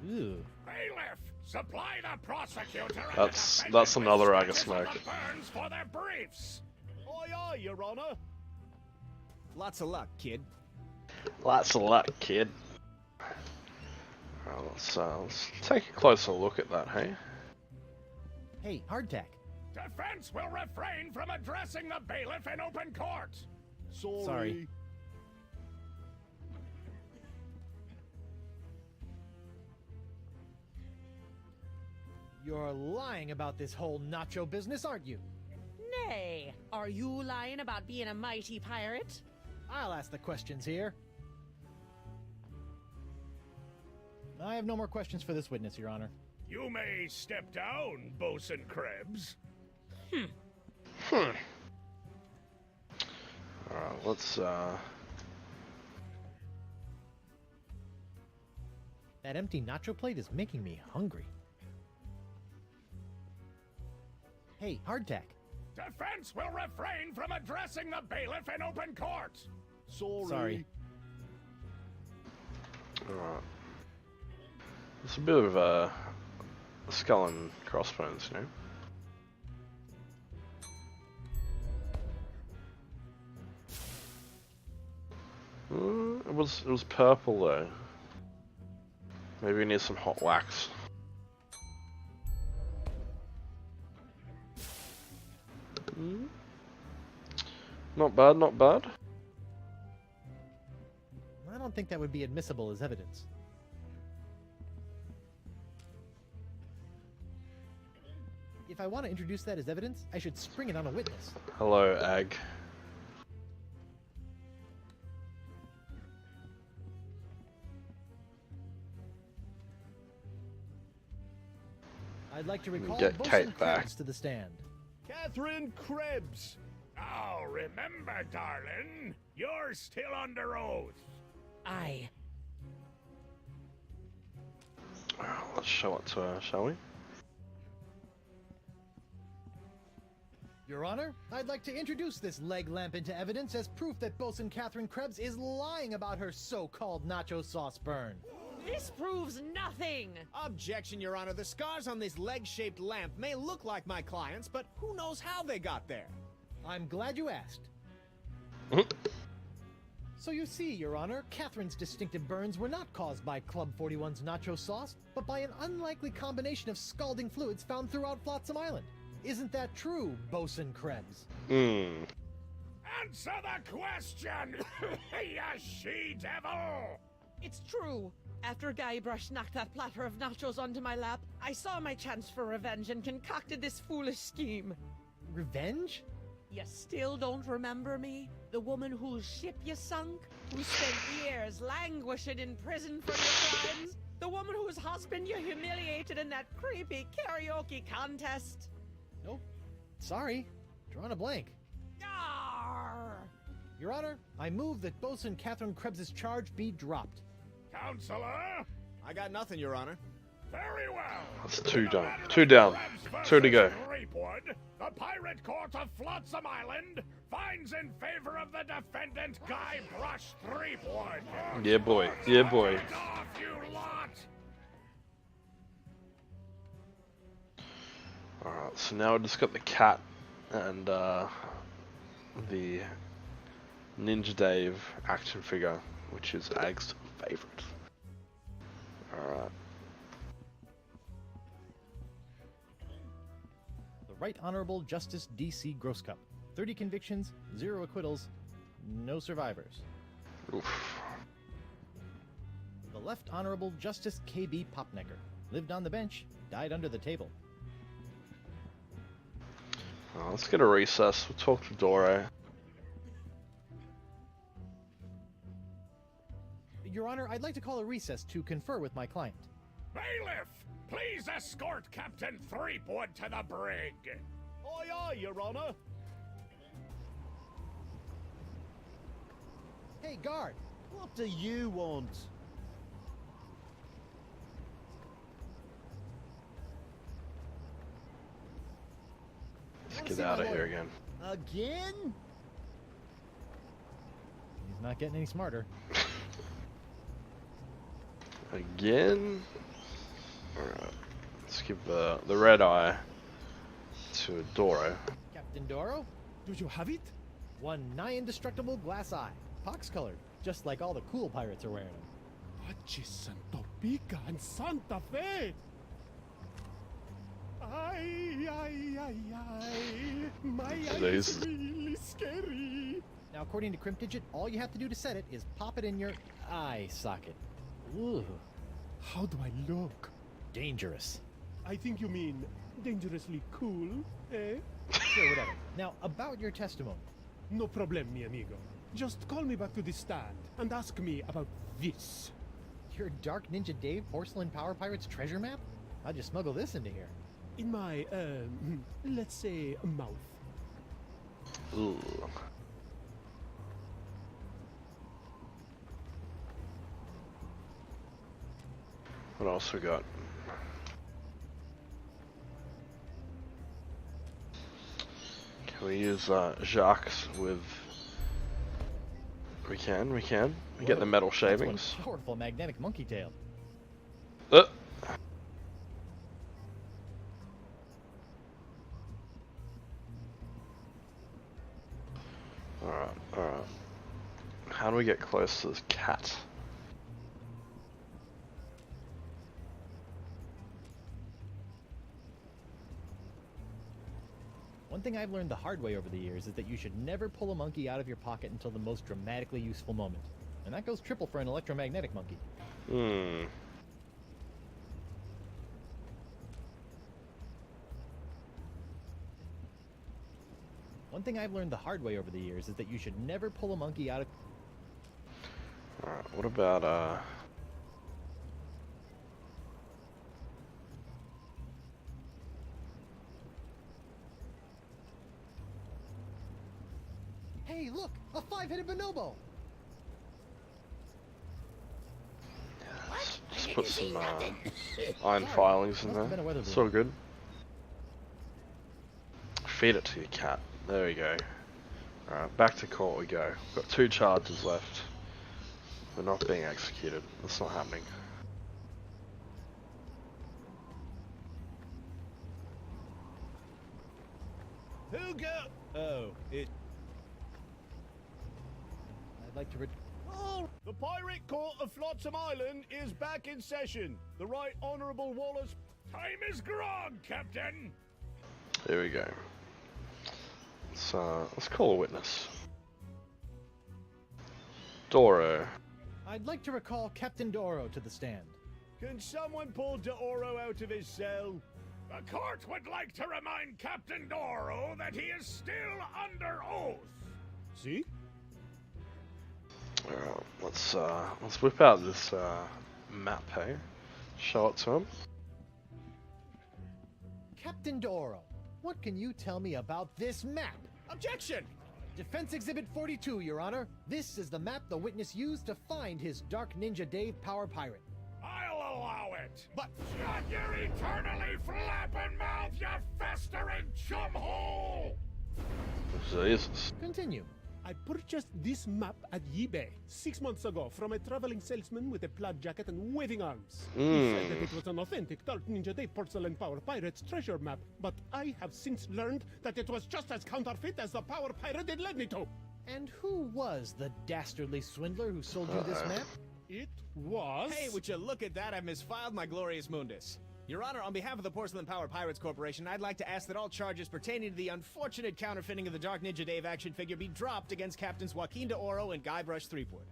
Ooh. Bailiff, supply the prosecutor. That's another rag of smoke. Burns for their briefs. Aye, aye, Your Honor. Lots of luck, kid. Lots of luck, kid. Alright, let's take a closer look at that, hey? Hey, hardtack. Defense will refrain from addressing the bailiff in open court. Sorry. You're lying about this whole nacho business, aren't you? Nay, are you lying about being a mighty pirate? I'll ask the questions here. I have no more questions for this witness, Your Honor. You may step down, Bosun Krebs. Alright, let's That empty nacho plate is making me hungry. Hey, hardtack. Defense will refrain from addressing the bailiff in open court. Sorry. Alright. It's a bit of a skull and crossbones, you know? It was purple though. Maybe we need some hot wax. Not bad, not bad. I don't think that would be admissible as evidence. If I want to introduce that as evidence, I should spring it on a witness. Hello, Ag. I'd like to recall Get Bosun Kate back. Krebs to the stand. Catherine Krebs! Oh, remember, darling, you're still under oath. Aye. Let's show it to her, shall we? Your Honor, I'd like to introduce this leg lamp into evidence as proof that Bosun Catherine Krebs is lying about her so-called nacho sauce burn. This proves nothing! Objection, Your Honor. The scars on this leg-shaped lamp may look like my client's, but who knows how they got there? I'm glad you asked. So you see, Your Honor, Catherine's distinctive burns were not caused by Club 41's nacho sauce, but by an unlikely combination of scalding fluids found throughout Flotsam Island. Isn't that true, Bosun Krebs? Answer the question, you she-devil! It's true. After Guybrush knocked that platter of nachos onto my lap, I saw my chance for revenge and concocted this foolish scheme. Revenge? You still don't remember me? The woman whose ship you sunk? Who spent years languishing in prison for your crimes? The woman whose husband you humiliated in that creepy karaoke contest? Nope. Sorry. Drawing a blank. Arr! Your Honor, I move that Bosun Catherine Krebs' charge be dropped. Counselor? I got nothing, Your Honor. Very well. That's two down. Two down. Two to go. Threepwood, the Pirate Court of Flotsam Island finds in favor of the defendant Guybrush Threepwood. Yeah, boy. Yeah, boy. Get off, you lot! Alright, so now we just got the cat and the Ninja Dave action figure, which is Ag's favorite. Alright. The Right Honorable Justice D.C. Grosscup. 30 convictions, 0 acquittals, no survivors. Oof. The Left Honorable Justice K.B. Popnecker. Lived on the bench, died under the table. Let's get a recess. We'll talk to Doro. Your Honor, I'd like to call a recess to confer with my client. Bailiff, please escort Captain Threepwood to the brig. Aye, aye, Your Honor. Hey, guard! What do you want? Let's get out of here again. Again? He's not getting any smarter. Again? Alright. Let's give the red eye to Doro. Captain Doro? Do you have it? One nigh indestructible glass eye. Pox-colored, just like all the cool pirates are wearing them. Santo Pica and Santa Fe! Ay, ay, ay, ay. My eye is really scary. Now, according to Cryptigit, all you have to do to set it is pop it in your eye socket. Ooh. How do I look? Dangerous. I think you mean dangerously cool, eh? Sure, whatever. Now, about your testimony. No problem, mi amigo. Just call me back to the stand and ask me about this. Your Dark Ninja Dave Porcelain Power Pirates treasure map? How'd you smuggle this into here? In my, let's say, mouth. Ooh. What else we got? Can we use Jacques with... We can. We get the metal shavings. That's one powerful magnetic monkey tail. Alright. How do we get close to this cat? One thing I've learned the hard way over the years is that you should never pull a monkey out of your pocket until the most dramatically useful moment. And that goes triple for an electromagnetic monkey. One thing I've learned the hard way over the years is that you should never pull a monkey out of... Alright, what about, Look, a 5-headed bonobo. Just put some iron filings in there. It's all good. Feed it to your cat. There we go. Alright, back to court we go. Got 2 charges left. We're not being executed. That's not happening. Who go? Oh, it. I'd like to Oh, the Pirate Court of Flotsam Island is back in session. The Right Honourable Wallace. Time is grog, Captain. Here we go. Let's call a witness. Doro. I'd like to recall Captain Doro to the stand. Can someone pull D'Oro out of his cell? The court would like to remind Captain Doro that he is still under oath. See? Let's whip out this map, hey? Show it to him. Captain Doro, what can you tell me about this map? Objection! Defense Exhibit 42, Your Honor. This is the map the witness used to find his Dark Ninja Dave Power Pirate. I'll allow it. But shut your eternally flapping mouth, you festering chumhole! Jesus. Continue. I purchased this map at eBay 6 months ago from a traveling salesman with a plaid jacket and waving arms. He said that it was an authentic Dark Ninja Day Porcelain Power Pirates treasure map, but I have since learned that it was just as counterfeit as the Power Pirate it led me to. And who was the dastardly swindler who sold you this map? It was... Hey, would you look at that? I've misfiled my glorious mundus. Your Honor, on behalf of the Porcelain Power Pirates Corporation, I'd like to ask that all charges pertaining to the unfortunate counterfeiting of the Dark Ninja Dave action figure be dropped against Captains Joaquin D'Oro and Guybrush Threepwood.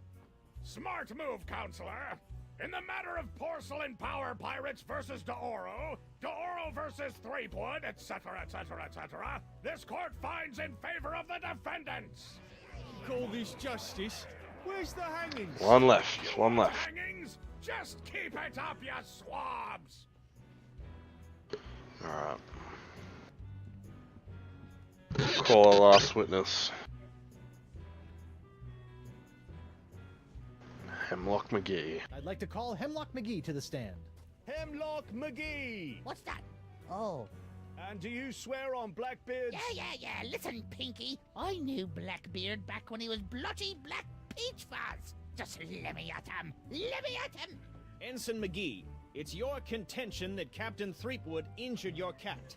Smart move, Counselor. In the matter of Porcelain Power Pirates versus D'Oro, D'Oro versus Threepwood, etc., etc., etc., this court finds in favor of the defendants. Call this justice? Where's the hangings? One left. One left. Hangings? Just keep it up, you swabs! Alright. Call our last witness. Hemlock McGee. I'd like to call Hemlock McGee to the stand. Hemlock McGee! What's that? Oh. And do you swear on Blackbeard's... Yeah. Listen, Pinky. I knew Blackbeard back when he was blotchy Black Peach Fuzz. Just let me at him. Ensign McGee, it's your contention that Captain Threepwood injured your cat.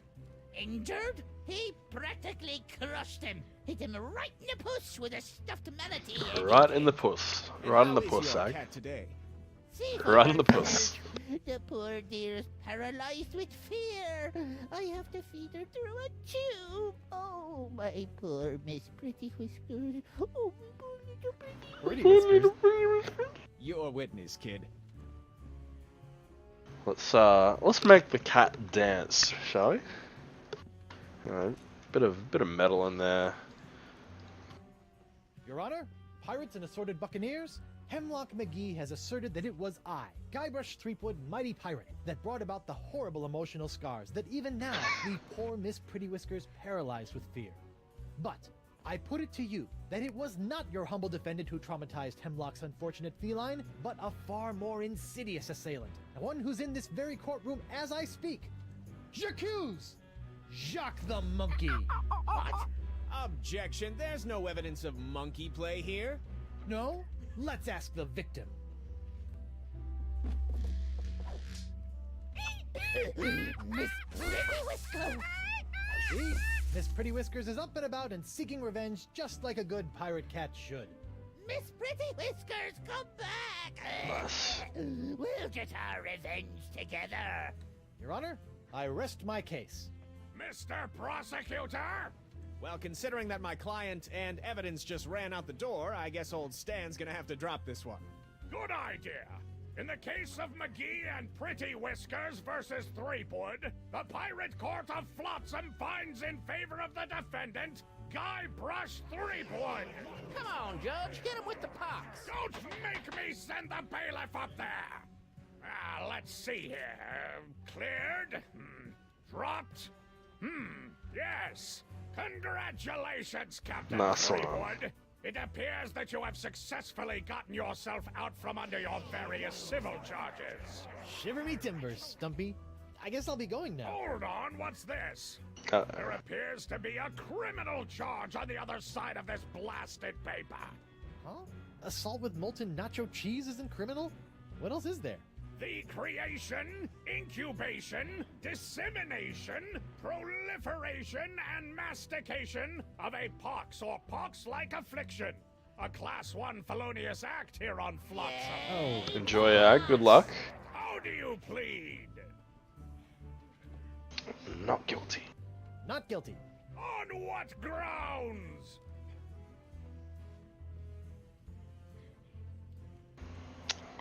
Injured? He practically crushed him. Hit him right in the puss with a stuffed manatee. Right in the puss. Right in the puss, How is eh? your cat today? See, Right in the puss. The poor dear is paralyzed with fear. I have to feed her through a tube. Oh, my poor Miss Pretty Whiskers. Oh, Pretty Whiskers. Your witness, kid. Let's make the cat dance, shall we? Alright, bit of metal in there. Your Honor, pirates and assorted buccaneers, Hemlock McGee has asserted that it was I, Guybrush Threepwood, mighty pirate, that brought about the horrible emotional scars that even now leave poor Miss Pretty Whiskers paralyzed with fear. But I put it to you that it was not your humble defendant who traumatized Hemlock's unfortunate feline, but a far more insidious assailant, one who's in this very courtroom as I speak. J'accuse Jacques the Monkey. What? Objection, there's no evidence of monkey play here. No? Let's ask the victim. Miss Pretty Whiskers! See? Miss Pretty Whiskers is up and about and seeking revenge just like a good pirate cat should. Miss Pretty Whiskers, come back! We'll get our revenge together. Your Honor, I rest my case. Mr. Prosecutor! Well, considering that my client and evidence just ran out the door, I guess old Stan's gonna have to drop this one. Good idea. In the case of McGee and Pretty Whiskers versus Threepwood, the Pirate Court of Flotsam finds in favor of the defendant, Guybrush Threepwood. Come on, Judge, get him with the pox. Don't make me send the bailiff up there. Let's see here. Cleared? Dropped? Yes. Congratulations, Captain Nice one. Threepwood. It appears that you have successfully gotten yourself out from under your various civil charges. Shiver me timbers, Stumpy. I guess I'll be going now. Hold on, what's this? There appears to be a criminal charge on the other side of this blasted paper. Huh? Assault with molten nacho cheese isn't criminal? What else is there? The creation, incubation, dissemination, proliferation, and mastication of a pox or pox-like affliction. A Class 1 felonious act here on Flotsam. Oh. Enjoy, good luck. How do you plead? Not guilty. Not guilty. On what grounds?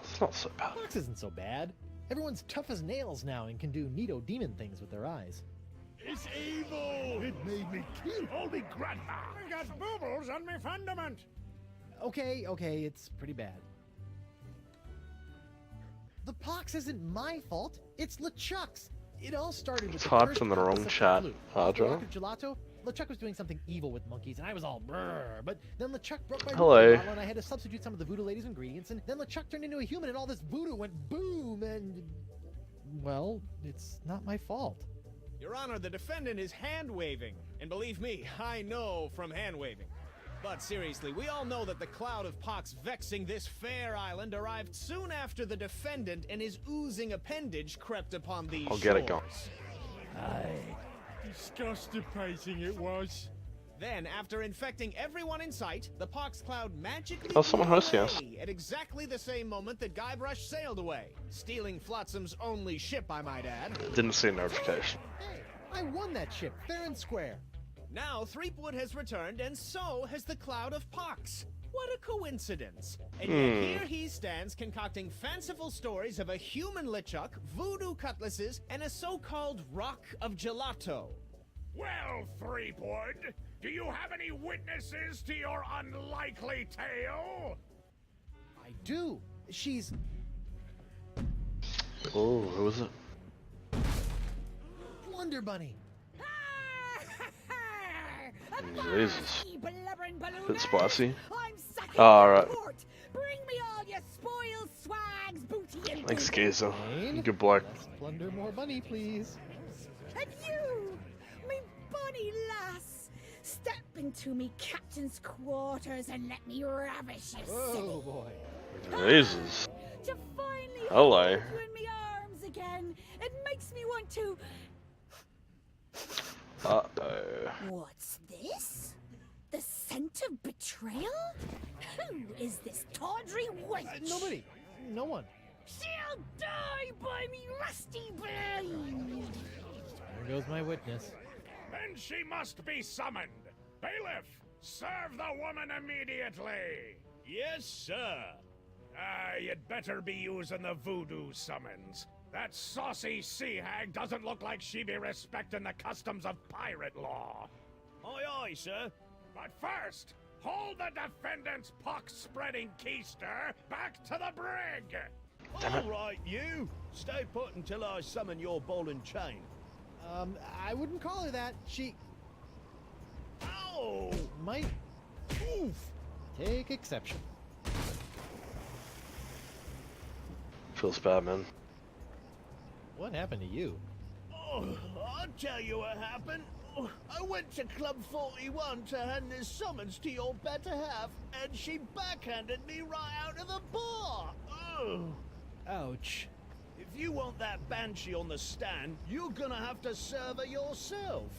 It's not so bad. Fox isn't so bad. Everyone's tough as nails now and can do neato demon things with their eyes. It's evil! It made me kill all me grandma! I got boobles on my fundament! Okay, it's pretty bad. The pox isn't my fault. It's LeChuck's. It all started with It's the hard first from the pop wrong of chat, flu. Arvo. After Gelato, LeChuck was doing something evil with monkeys, and I was all brrr. But then LeChuck broke my Hello. voodoo bottle, and I had to substitute some of the voodoo lady's ingredients, and then LeChuck turned into a human, and all this voodoo went boom, and... Well, it's not my fault. Your Honor, the defendant is hand-waving. And believe me, I know from hand-waving. But seriously, we all know that the cloud of pox vexing this fair island arrived soon after the defendant and his oozing appendage crept upon these I'll get it going. Disgusting it was. Then, after infecting everyone in sight, the pox cloud magically Oh, someone blew hosting us. away at exactly the same moment that Guybrush sailed away, stealing Flotsam's only ship, I might add. Didn't see a notification. Hey, I won that ship, fair and square. Now, Threepwood has returned, and so has the cloud of pox. What a coincidence. And yet here he stands concocting fanciful stories of a human LeChuck, voodoo cutlasses, and a so-called rock of gelato. Well, Threepwood, do you have any witnesses to your unlikely tale? I do. She's... Oh, who is it? Wonder Bunny. Jesus. Blubbering balloon Bit spicy. I'm sucking Alright. court. Bring me all your spoils, swags, booty, and Thanks, booty. Geezer. Jane? Good bloke. Let's plunder more bunny, please. And you, me bonny lass, step into me captain's quarters and let me ravish you, silly. Oh boy. Jesus. To finally Hello. hold you in me arms again, it makes me want to... Uh-oh. What's this? The scent of betrayal? Who is this tawdry wench? Nobody. No one. She'll die by me rusty blade! There goes my witness. Then she must be summoned. Bailiff, serve the woman immediately. Yes, sir. You'd better be using the voodoo summons. That saucy sea hag doesn't look like she be respecting the customs of pirate law. Aye, aye, sir. But first, hold the defendant's pox-spreading keister back to the brig. All right, you. Stay put until I summon your ball and chain. I wouldn't call her that. She Ow! might take exception. Feels bad, man. What happened to you? Oh, I'll tell you what happened. Oh, I went to Club 41 to hand this summons to your better half, and she backhanded me right out of the bar. Oh. Ouch. If you want that banshee on the stand, you're gonna have to serve her yourself.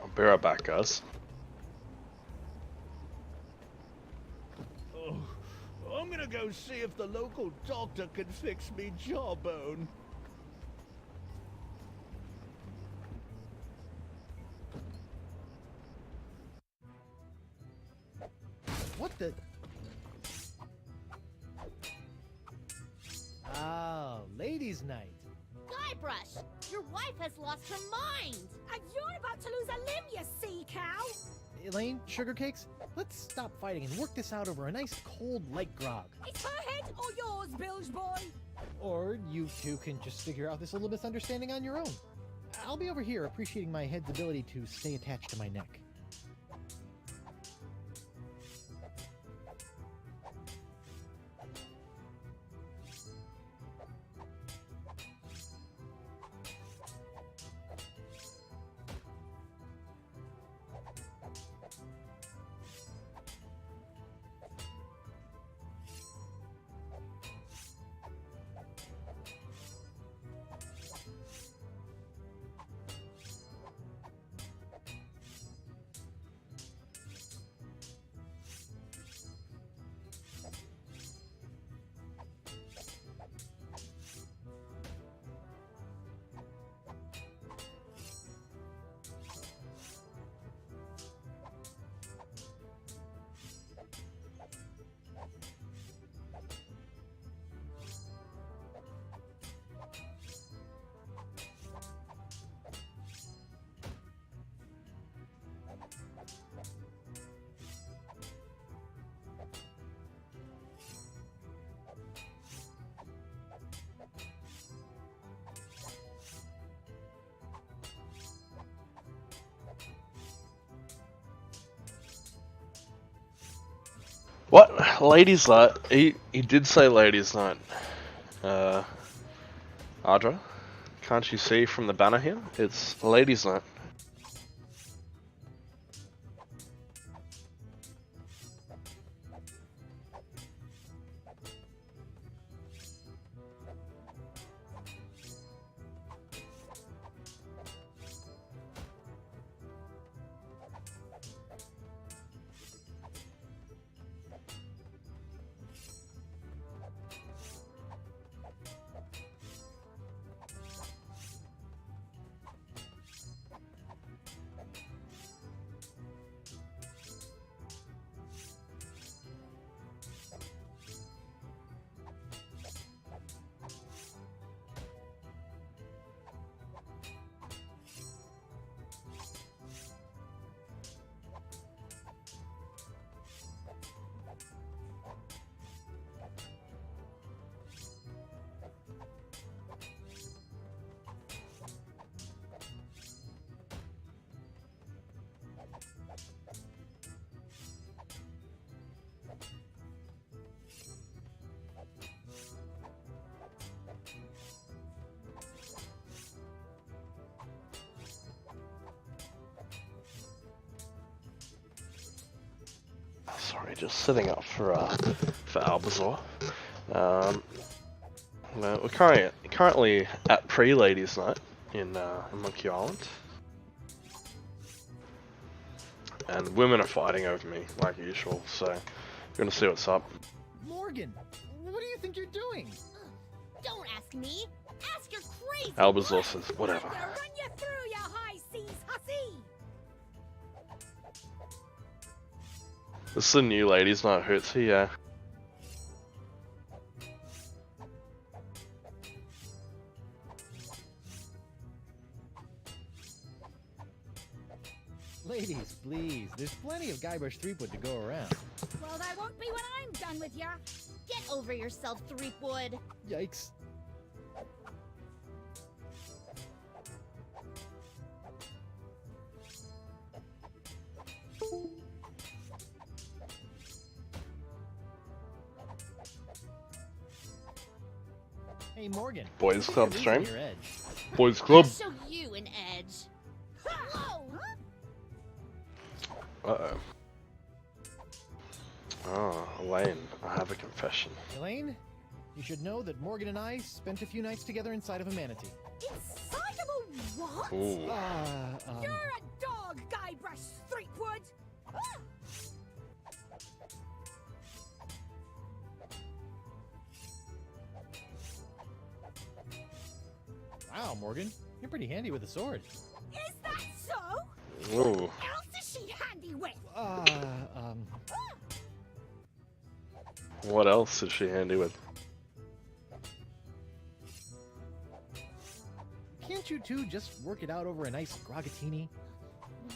I'll be right back, guys. Oh, I'm gonna go see if the local doctor can fix me jawbone. What the? Oh, ladies' night. Guybrush, Your wife has lost her mind! And you're about to lose a limb, you sea cow! Elaine, sugar cakes, let's stop fighting and work this out over a nice cold light grog. It's her head or yours, bilge boy! Or you two can just figure out this little misunderstanding on your own. I'll be over here appreciating my head's ability to stay attached to my neck. What? Ladies night? He did say ladies night. Audra? Can't you see from the banner here? It's ladies night. Sorry, just setting up for Albazor. We're currently at pre-ladies night in Monkey Island, and women are fighting over me like usual. So, we're gonna see what's up. Morgan, what do you think you're doing? Don't ask me. Ask your crazy. Albazor says, whatever. I'm gonna run you through, you high seas hussy. This is the new ladies night hootsie, yeah. Ladies, please. There's plenty of Guybrush Threepwood to go around. Well, that won't be when I'm done with ya. Get over yourself, Threepwood. Yikes. Hey, Morgan. Boys Club You're stream. losing your edge. Boys Club. I'll show you an edge. Whoa! Uh-oh. Oh, Elaine, I have a confession. Elaine, you should know that Morgan and I spent a few nights together inside of a manatee. Inside of a what? Ooh. You're a dog, Guybrush Threepwood. Ah! Wow, Morgan, you're pretty handy with a sword. Is that so? Ooh. What else is she handy with? What else is she handy with? Can't Can't you two just work it out over a nice grogatini?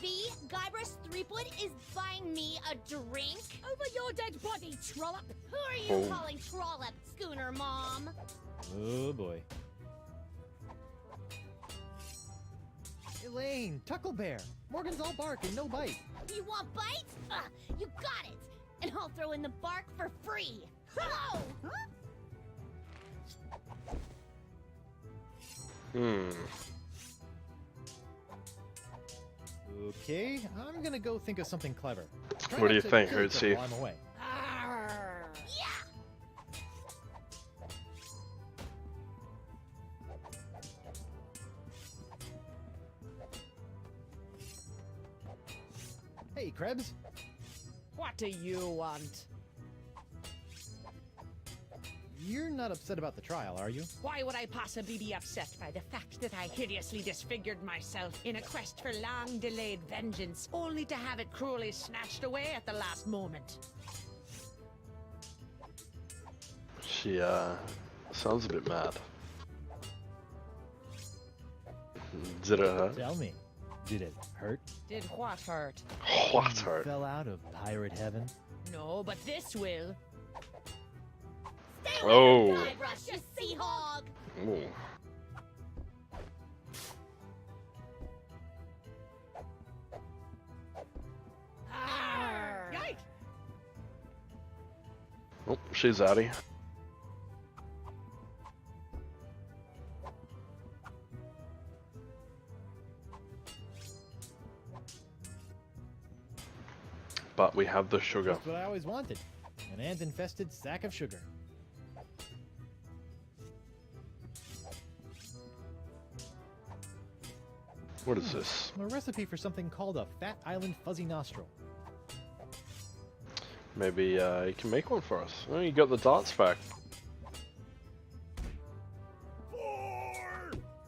The Guybrush Threepwood is buying me a drink? Over your dead body, trollop! Who are you calling trollop, Schooner Mom? Oh boy. Elaine, Tucklebear. Morgan's all bark and no bite. You want bites? You got it! And I'll throw in the bark for free! Ho! Okay, I'm gonna go think of something clever. Try What do not you to think, kill each other Hootsy? while I'm away. Yeah! Hey, Krebs. What do you want? You're not upset about the trial, are you? Why would I possibly be upset by the fact that I hideously disfigured myself in a quest for long-delayed vengeance, only to have it cruelly snatched away at the last moment? She, sounds a bit mad. Did it hurt? Tell me, did it hurt? Did what hurt? What You hurt? fell out of pirate heaven? No, but this will. Stay Oh. away from Guybrush, you sea hog! Ooh. Yike! Oh, she's outie. But we have the sugar. That's what I always wanted. An ant-infested sack of sugar. What is this? A recipe for something called a Fat Island Fuzzy Nostril. Maybe you can make one for us. Oh, you got the darts back.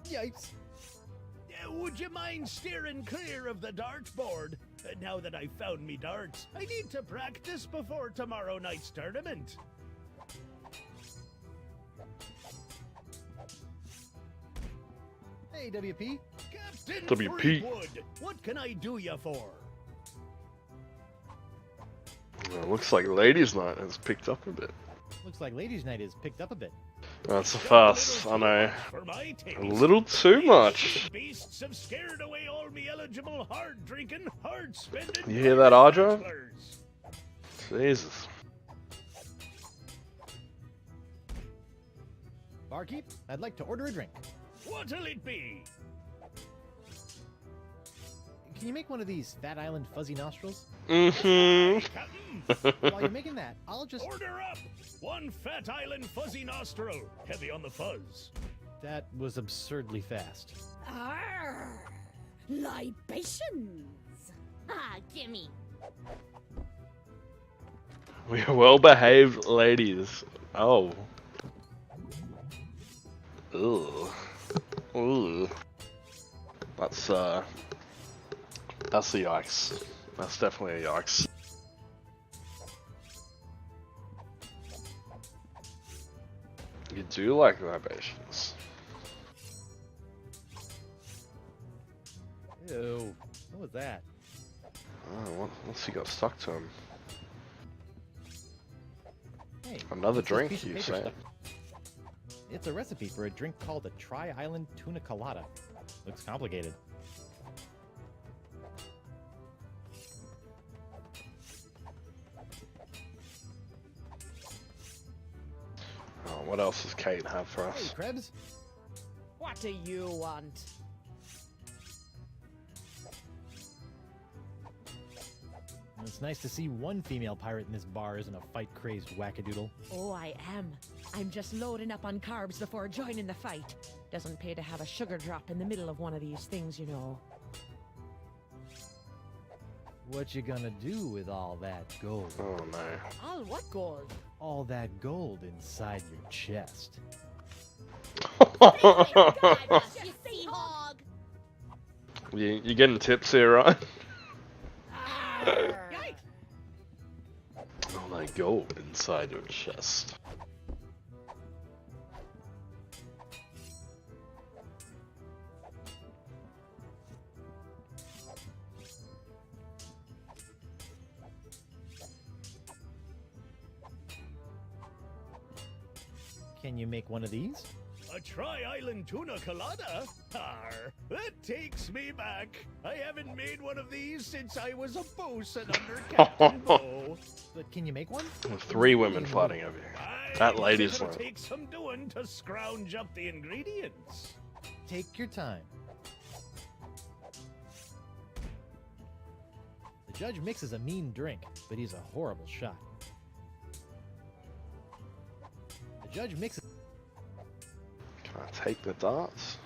Yikes. Would you mind steering clear of the dartboard? Now that I've found me darts, I need to practice before tomorrow night's tournament. Hey, WP. Captain WP. Threepwood, what can I do you for? Well, looks like Ladies' Night has picked up a bit. Looks like Ladies' Night is picked up a bit. That's a fuss, I know. For my taste, A little too much. beasts have scared away all me eligible hard-drinking, hard-spending... You hear that, Arvo? bachelors. Jesus. Barkeep, I'd like to order a drink. What'll it be? Can you make one of these Fat Island Fuzzy Nostrils? Mm-hmm. While you're making that, I'll just... Order up! One Fat Island Fuzzy Nostril, heavy on the fuzz. That was absurdly fast. Arr! Libations! Ah, gimme! We are well-behaved ladies. Oh. Ugh. Ooh. That's a yikes. That's definitely a yikes. You do like libations. Ew. What was that? Oh, once he got stuck to him. Hey, Another what's this drink, piece of you paper say? stuff? It's a recipe for a drink called a Tri-Island Tuna Colada. Looks complicated. Oh, what else does Kate have for Hey, us? Krebs. What do you want? It's nice to see one female pirate in this bar isn't a fight-crazed wackadoodle. Oh, I am. I'm just loading up on carbs before joining the fight. Doesn't pay to have a sugar drop in the middle of one of these things, you know. What you gonna do with all that gold? Oh no. All what gold? All that gold inside your chest. You sea hog! You're getting tips here, right? Yike! All that gold inside your chest. Can you make one of these? A tri-island tuna colada? Arr, that takes me back. I haven't made one of these since I was a bosun under Captain Bo. But can you make one? With 3 women fighting over you. That lady's It'll one. take some doing to scrounge up the ingredients. Take your time. The judge mixes a mean drink, but he's a horrible shot. The judge mixes... Can I take the darts?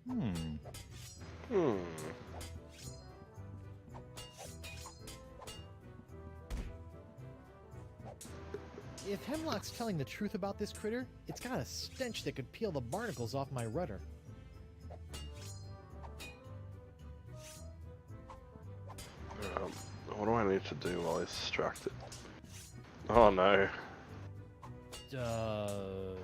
Hmm. If Hemlock's telling the truth about this critter, it's got a stench that could peel the barnacles off my rudder. What do I need to do while he's distracted? Oh no. The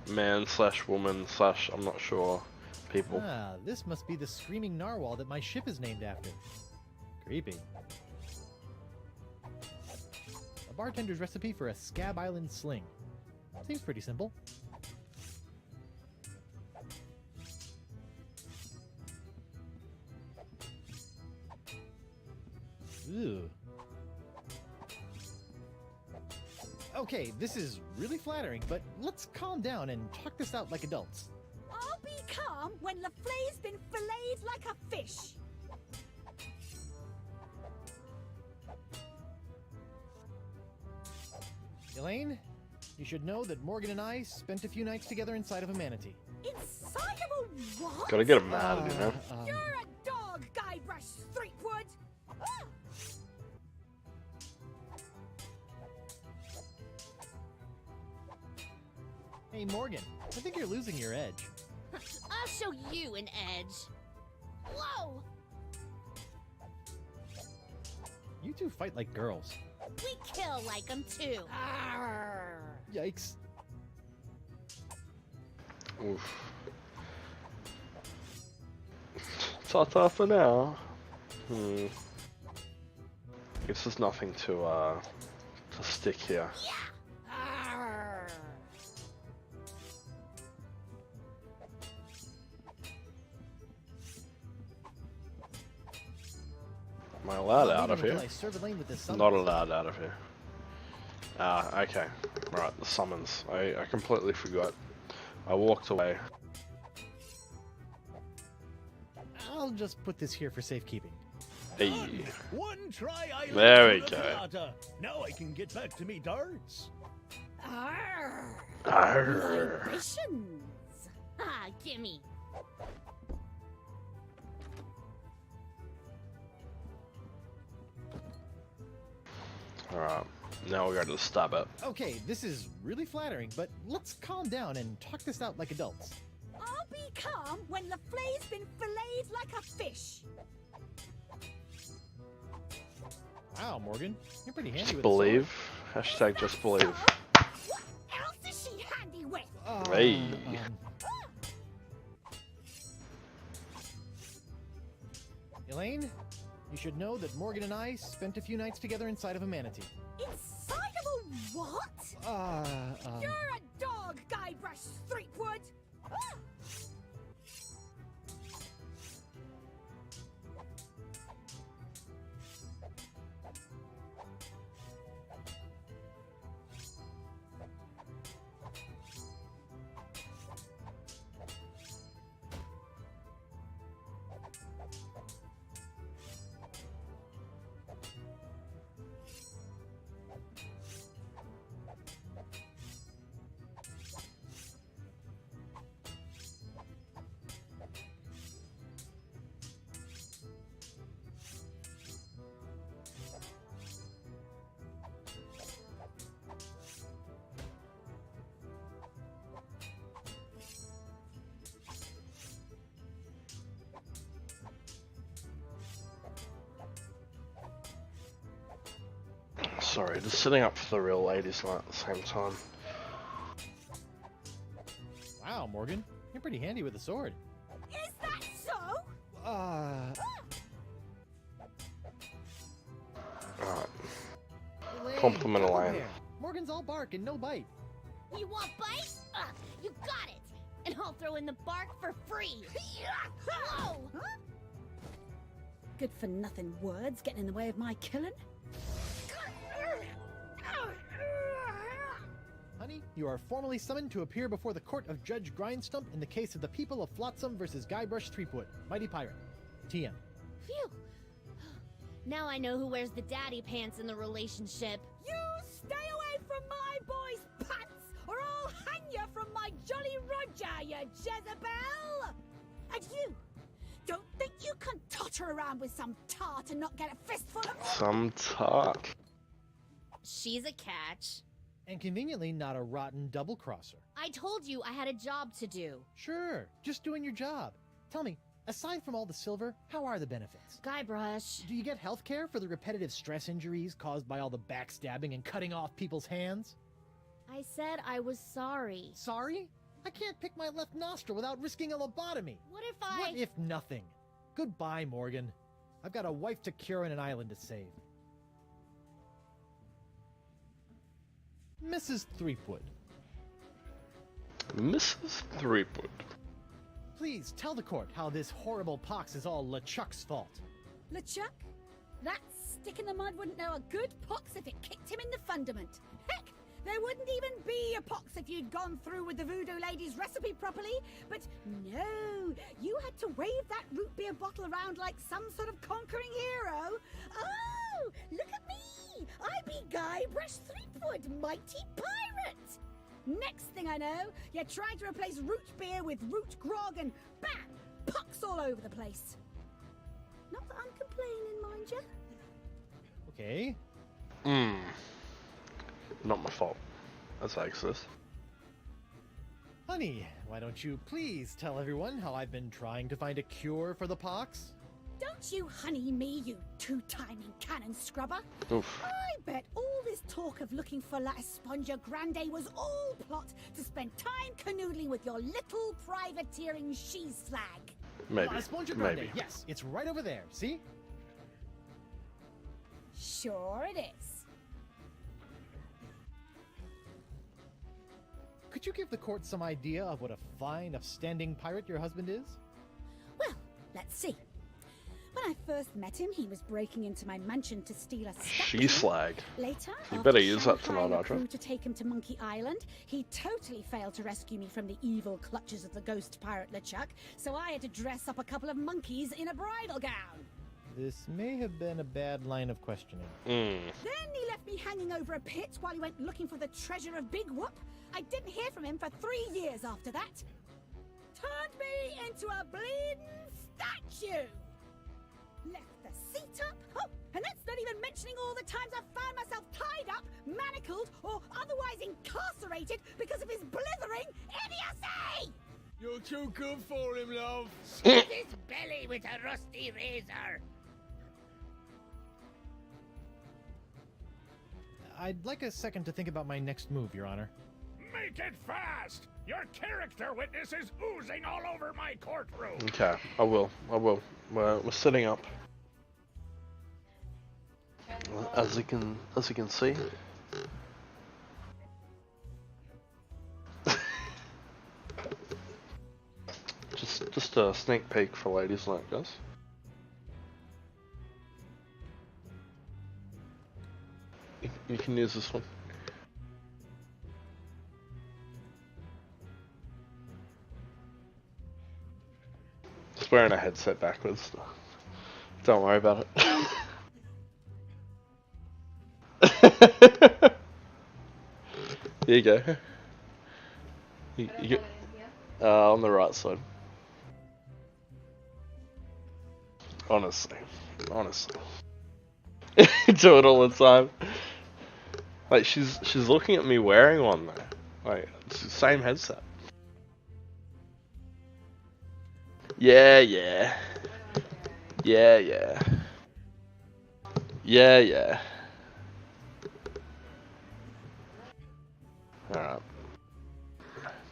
man/woman/ I'm not sure people. Ah, this must be the screaming narwhal that my ship is named after. Creepy. A bartender's recipe for a Scab Island sling. Seems pretty simple. Ooh. Okay, this is really flattering, but let's calm down and talk this out like adults. I'll be calm when Laflay's been filleted like a fish. Elaine, you should know that Morgan and I spent a few nights together inside of a manatee. Inside of a what? Gotta get him mad, you know? You're a dog, Guybrush Threepwood! Ah! Hey, Morgan, I think you're losing your edge. I'll show you an edge. Whoa! You two fight like girls. We kill like them too. Arr. Yikes. Oof. Ta-ta for now. Guess there's nothing to stick here. Arr. Am I allowed out of here? Until I serve Elaine with this summons. Not allowed out of here. Ah, okay. Right, the summons. I completely forgot. I walked away. I'll just put this here for safekeeping. Hey. One tri-island There we tuna go. colada. Now I can get back to me darts. Arr! Arr. Libations. Ah, gimme. Alright, now we go to the stab it. Okay, this is really flattering, but let's calm down and talk this out like adults. I'll be calm when Laflay's been filleted like a fish. Wow, Morgan, you're pretty handy Just with believe. Hashtag just believe. What else is she handy with? Hey. Elaine, you should know that Morgan and I spent a few nights together inside of a manatee. Inside of a what? You're a dog, Guybrush Threepwood! Ah! Sorry, just sitting up for the real ladies night at the same time. Wow, Morgan, you're pretty handy with a sword. Is that so? Alright. Elaine, Compliment come over Elaine. here. Morgan's all bark and no bite. You want bite? You got it! And I'll throw in the bark for free! Whoa! Good for nothing words getting in the way of my killing. Honey, you are formally summoned to appear before the court of Judge Grindstump in the case of the people of Flotsam versus Guybrush Threepwood, Mighty Pirate. TM. Phew! Now I know who wears the daddy pants in the relationship. You stay away from my boy's pants, or I'll hang you from my Jolly Roger, you Jezebel! And you, don't think you can totter around with some tart and not get a fistful of... Some tart. She's a catch. And conveniently not a rotten double-crosser. I told you I had a job to do. Sure, just doing your job. Tell me, aside from all the silver, how are the benefits? Guybrush. Do you get health care for the repetitive stress injuries caused by all the backstabbing and cutting off people's hands? I said I was sorry. Sorry? I can't pick my left nostril without risking a lobotomy. What if I... What if nothing? Goodbye, Morgan. I've got a wife to cure and an island to save. Mrs. Threepwood. Mrs. Threepwood. Please tell the court how this horrible pox is all LeChuck's fault. LeChuck? That stick in the mud wouldn't know a good pox if it kicked him in the fundament. Heck, there wouldn't even be a pox if you'd gone through with the voodoo lady's recipe properly. But no, you had to wave that root beer bottle around like some sort of conquering hero. Oh, look at me! I be Guybrush Threepwood, mighty pirate! Next thing I know, you're trying to replace root beer with root grog and bam! Pox all over the place. Not that I'm complaining, mind you. Okay. Not my fault. As I exist. Honey, why don't you please tell everyone how I've been trying to find a cure for the pox? Don't you honey me, you two-timing cannon scrubber. Oof. I bet all this talk of looking for La Esponja Grande was all plot to spend time canoodling with your little privateering she-slag. Maybe. La Esponja Grande, Maybe. yes, it's right over there, see? Sure it is. Could you give the court some idea of what a fine, upstanding pirate your husband is? Well, let's see. When I first met him, he was breaking into my mansion to steal a statue. She-slag. Later, You after better use that Shanghaiing tonight, a crew Audra. to take him to Monkey Island, he totally failed to rescue me from the evil clutches of the ghost pirate LeChuck, so I had to dress up a couple of monkeys in a bridal gown. This may have been a bad line of questioning. Then he left me hanging over a pit while he went looking for the treasure of Big Whoop. I didn't hear from him for 3 years after that. Turned me into a bleeding statue. Left the seat up. Oh, and that's not even mentioning all the times I've found myself tied up, manacled, or otherwise incarcerated because of his blithering idiocy! You're too good for him, love. Slit his belly with a rusty razor. I'd like a second to think about my next move, Your Honor. Make it fast! Your character witness is oozing all over my courtroom. Okay, I will. We're sitting up. As you can see. just a sneak peek for ladies night, guys. You can use this one. Just wearing a headset backwards. Don't worry about it. There you go. You on the right side. Honestly. Do it all the time. Like she's looking at me wearing one though. Like it's the same headset. Yeah.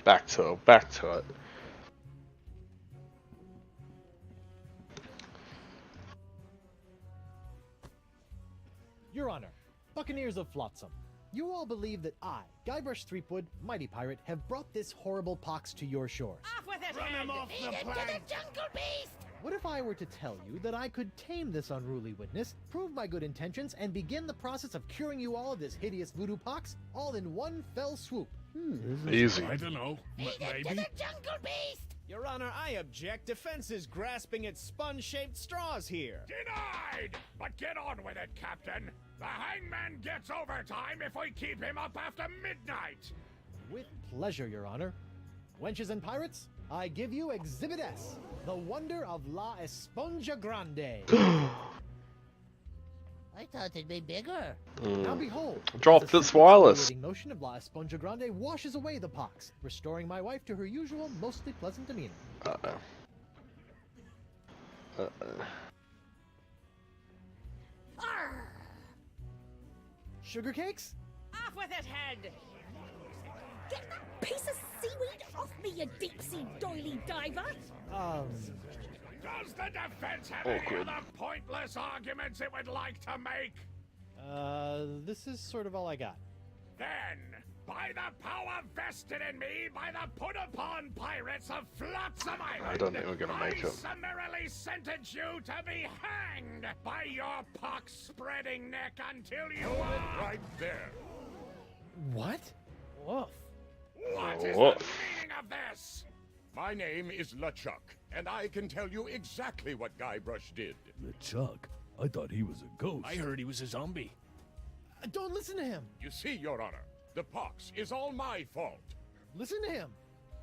Back to it. Back to it. Your Honor, Buccaneers of Flotsam, you all believe that I, Guybrush Threepwood, Mighty Pirate, have brought this horrible pox to your shores. Off with it, Run him off the Eat it to plank. the jungle beast! What if I were to tell you that I could tame this unruly witness, prove my good intentions, and begin the process of curing you all of this hideous voodoo pox, all in one fell swoop? Easy. I don't know. Eat it to Maybe. the jungle beast! Your Honor, I object. Defense is grasping at sponge-shaped straws here. Denied! But get on with it, Captain. The hangman gets overtime if we keep him up after midnight. With pleasure, Your Honor. Wenches and pirates, I give you Exhibit S, the wonder of La Esponja Grande. I thought it'd be bigger. Now behold, Dropped the its wireless. circulating motion of La Esponja Grande washes away the pox, restoring my wife to her usual, mostly pleasant demeanor. Uh-oh. Uh-oh. Arr! Sugar cakes? Off with it, head! Get that piece of seaweed off me, you deep-sea doily diver! Does the defense have any other pointless arguments it would like to make? This is sort of all I got. Then, by the power vested in me by the put-upon pirates of Flotsam Island, I don't think we're gonna make I it. summarily sentence you to be hanged by your pox-spreading neck until you are... right there. What? Woof. What is Woof. the meaning of this? My name is LeChuck, and I can tell you exactly what Guybrush did. LeChuck? I thought he was a ghost. I heard he was a zombie. Don't listen to him. You see, Your Honor, the pox is all my fault. Listen to him.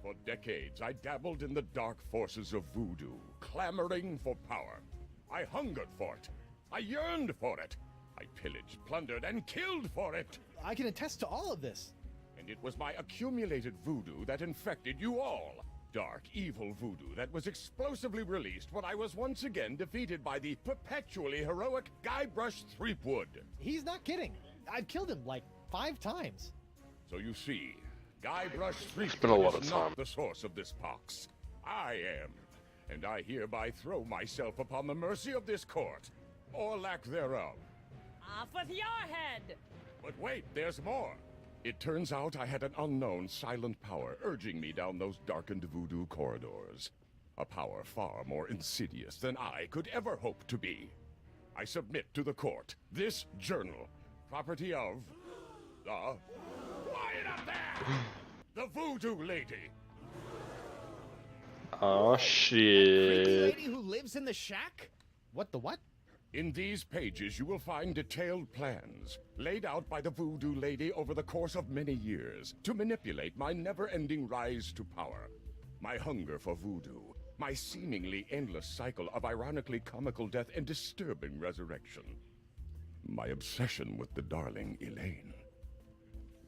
For decades, I dabbled in the dark forces of voodoo, clamoring for power. I hungered for it. I yearned for it. I pillaged, plundered, and killed for it. I can attest to all of this. And it was my accumulated voodoo that infected you all. Dark, evil voodoo that was explosively released when I was once again defeated by the perpetually heroic Guybrush Threepwood. He's not kidding. I've killed him like 5 times. So you see, Guybrush been a Threepwood lot is of not time. the source of this pox. I am. And I hereby throw myself upon the mercy of this court, or lack thereof. Off with your head! But wait, there's more. It turns out I had an unknown silent power urging me down those darkened voodoo corridors. A power far more insidious than I could ever hope to be. I submit to the court this journal, property of the... Quiet up there! The Voodoo Lady. Oh Creepy shit. lady who lives in the shack? What the what? In these pages, you will find detailed plans laid out by the Voodoo Lady over the course of many years to manipulate my never-ending rise to power. My hunger for voodoo, my seemingly endless cycle of ironically comical death and disturbing resurrection. My obsession with the darling Elaine.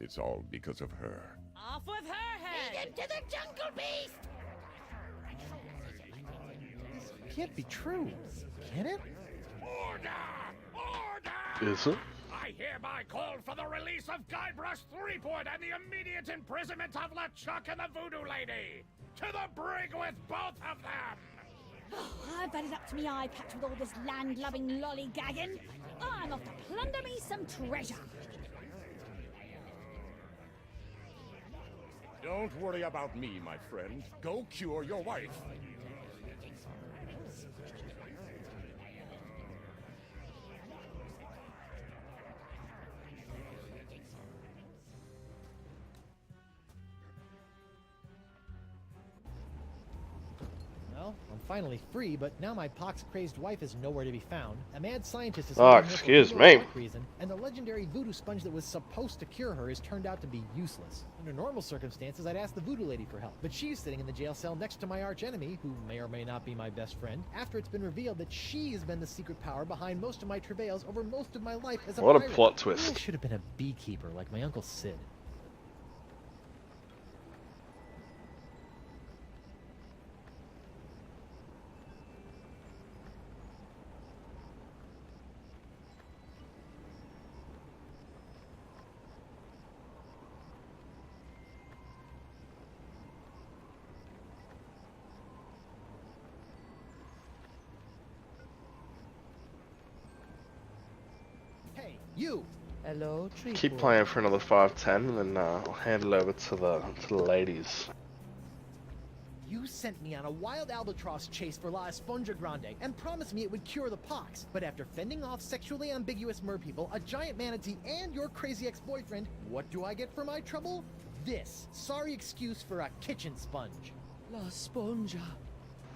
It's all because of her. Off with her head! Eat it to the jungle beast! Can't be true. Can it? Order! Order! Is it? I hereby call for the release of Guybrush Threepwood and the immediate imprisonment of LeChuck and the Voodoo Lady! To the brig with both of them! Oh, I've had it up to me eye patch with all this land-loving lollygagging. I'm off to plunder me some treasure. Don't worry about me, my friend. Go cure your wife. Well, I'm finally free, but now my pox-crazed wife is nowhere to be found. A mad scientist is Oh, holding her for excuse voodoo me. for that reason, and the legendary voodoo sponge that was supposed to cure her has turned out to be useless. Under normal circumstances, I'd ask the voodoo lady for help, but she's sitting in the jail cell next to my archenemy, who may or may not be my best friend, after it's been revealed that she's been the secret power behind most of my travails over most of my life as a What a pirate. plot Maybe twist. I should have been a beekeeper like my Uncle Sid. You! Hello, tree Keep boy. playing for another 5-10, and then I'll hand it over to the ladies. You sent me on a wild albatross chase for La Esponja Grande and promised me it would cure the pox. But after fending off sexually ambiguous merpeople, a giant manatee, and your crazy ex-boyfriend, what do I get for my trouble? This. Sorry excuse for a kitchen sponge. La Sponja.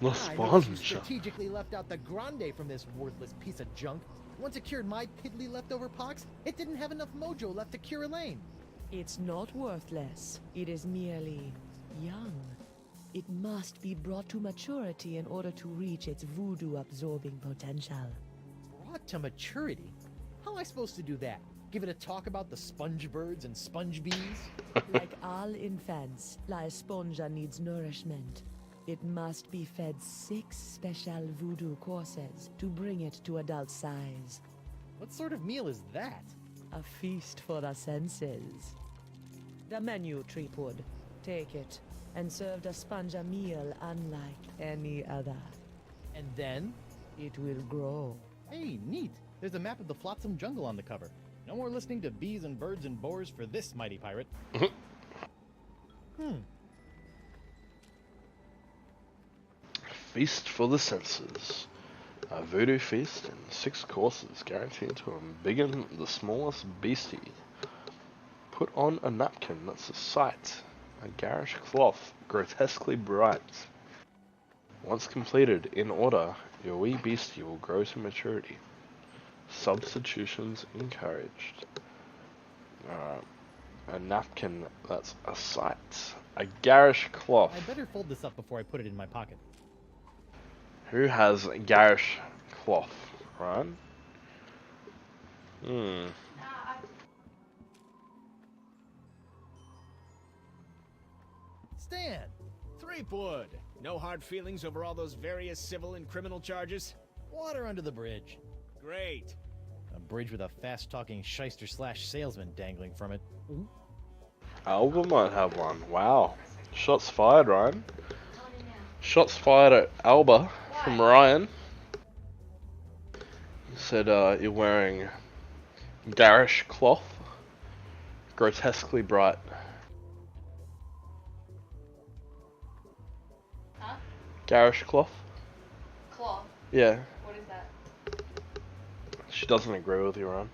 La I noticed you Sponja. strategically left out the Grande from this worthless piece of junk. Once it cured my piddly leftover pox, it didn't have enough mojo left to cure Elaine. It's not worthless. It is merely young. It must be brought to maturity in order to reach its voodoo-absorbing potential. Brought to maturity? How am I supposed to do that? Give it a talk about the sponge birds and sponge bees? Like all infants, La Esponja needs nourishment. It must be fed 6 special voodoo courses to bring it to adult size. What sort of meal is that? A feast for the senses. The menu, Treepwood. Take it, and serve the sponge a meal unlike any other. And then? It will grow. Hey, neat. There's a map of the Flotsam Jungle on the cover. No more listening to bees and birds and boars for this mighty pirate. Feast for the senses. A voodoo feast in 6 courses, guaranteed to embiggen the smallest beastie. Put on a napkin that's a sight. A garish cloth, grotesquely bright. Once completed, in order, your wee beastie will grow to maturity. Substitutions encouraged. A napkin that's a sight. A garish cloth. I better fold this up before I put it in my pocket. Who has garish cloth, right? Stan! Threepwood! No hard feelings over all those various civil and criminal charges? Water under the bridge. Great. A bridge with a fast-talking shyster/salesman dangling from it. Alba might have one. Wow. Shots fired, Ryan. Shots fired at Alba from Ryan. He said you're wearing garish cloth. Grotesquely bright. Huh? Garish cloth? Cloth? Yeah. What is that? She doesn't agree with you, Ryan.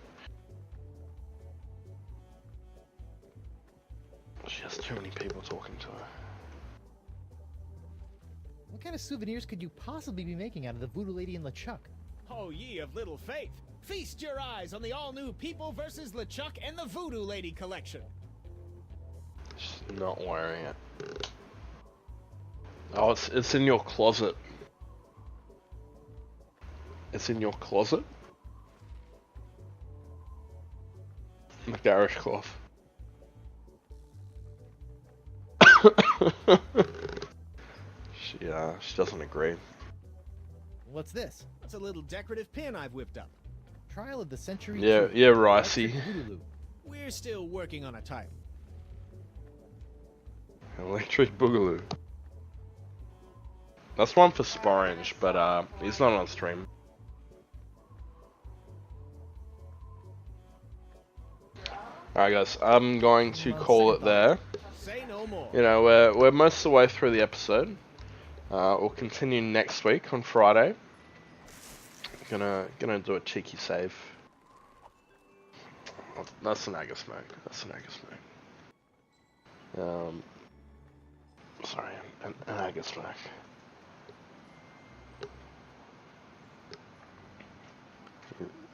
She has too many people talking to her. What kind of souvenirs could you possibly be making out of the voodoo lady and LeChuck? Oh, ye of little faith! Feast your eyes on the all-new People vs. LeChuck and the Voodoo Lady collection! She's not wearing it. Oh, it's in your closet. It's in your closet? The garish cloth. She doesn't agree. What's this? It's a little decorative pin I've whipped up. Trial of the Century. Yeah, Two. yeah, Ricey. We're still working on a title. Electric Boogaloo. That's one for Sporange, but he's not on stream. Alright guys, I'm going to call it there. Say no more. You know, we're most of the way through the episode. We'll continue next week on Friday. Gonna do a cheeky save. That's an Aga smoke. That's an Aga smoke. Sorry, an Aga smoke.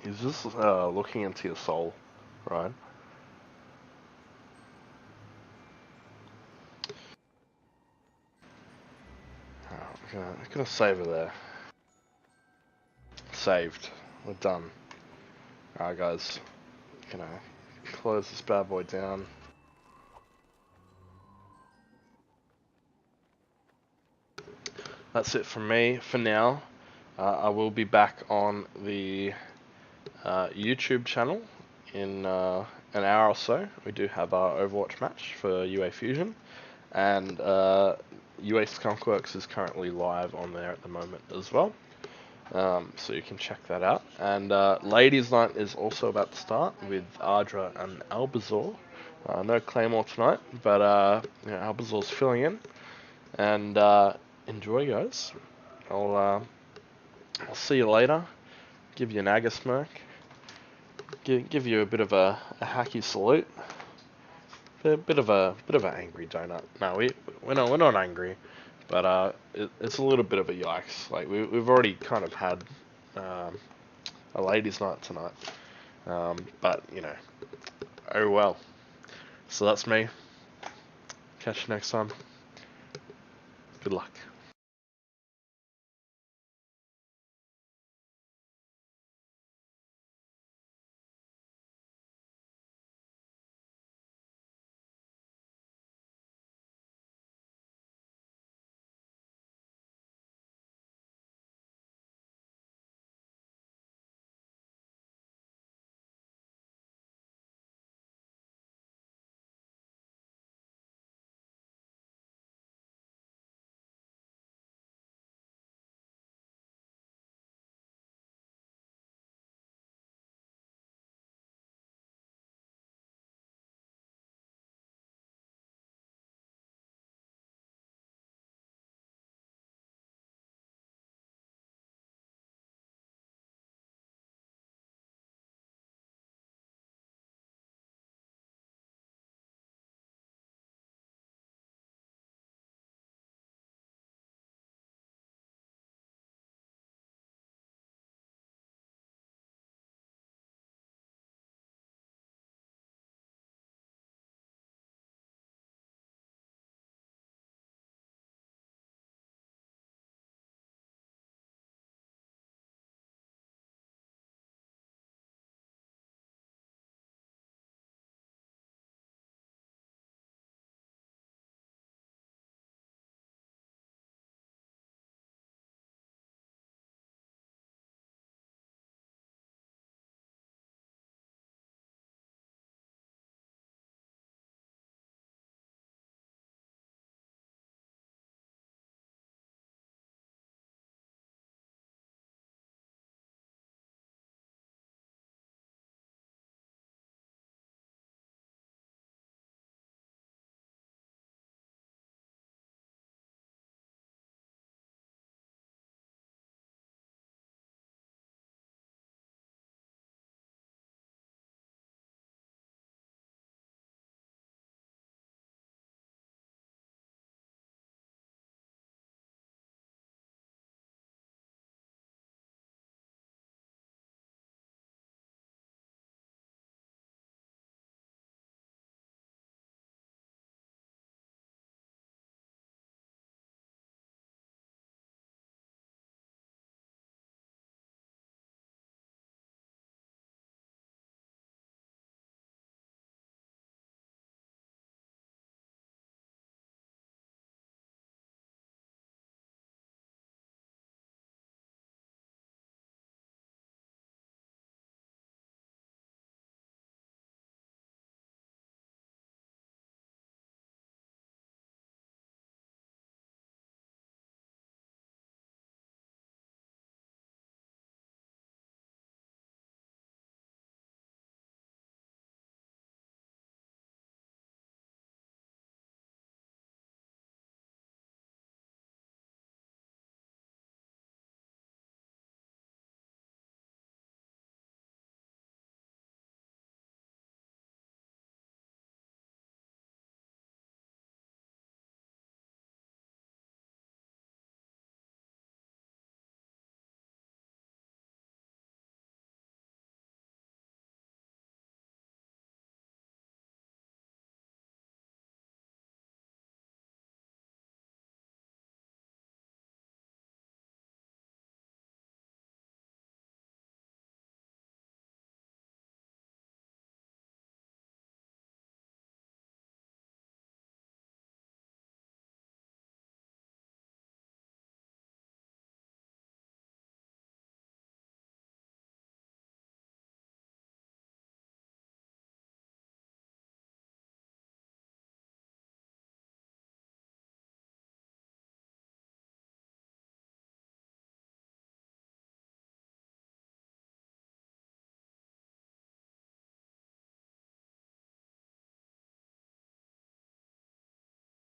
He's just looking into your soul, right? I'm gonna save it there. Saved. We're done. Alright guys. Gonna close this bad boy down. That's it from me for now. I will be back on the YouTube channel in an hour or so. We do have our Overwatch match for UA Fusion, and UA Skunkworks is currently live on there at the moment as well. So you can check that out. And Ladies' Night is also about to start with Ardra and Albazor. No Claymore tonight, but Albazor's filling in. And enjoy, guys. I'll see you later. Give you an Aga smirk. Give you a bit of a hacky salute. A bit of an angry donut. No, we're not angry, but it's a little bit of a yikes. Like we've already kind of had a ladies' night tonight, but oh well. So that's me. Catch you next time. Good luck.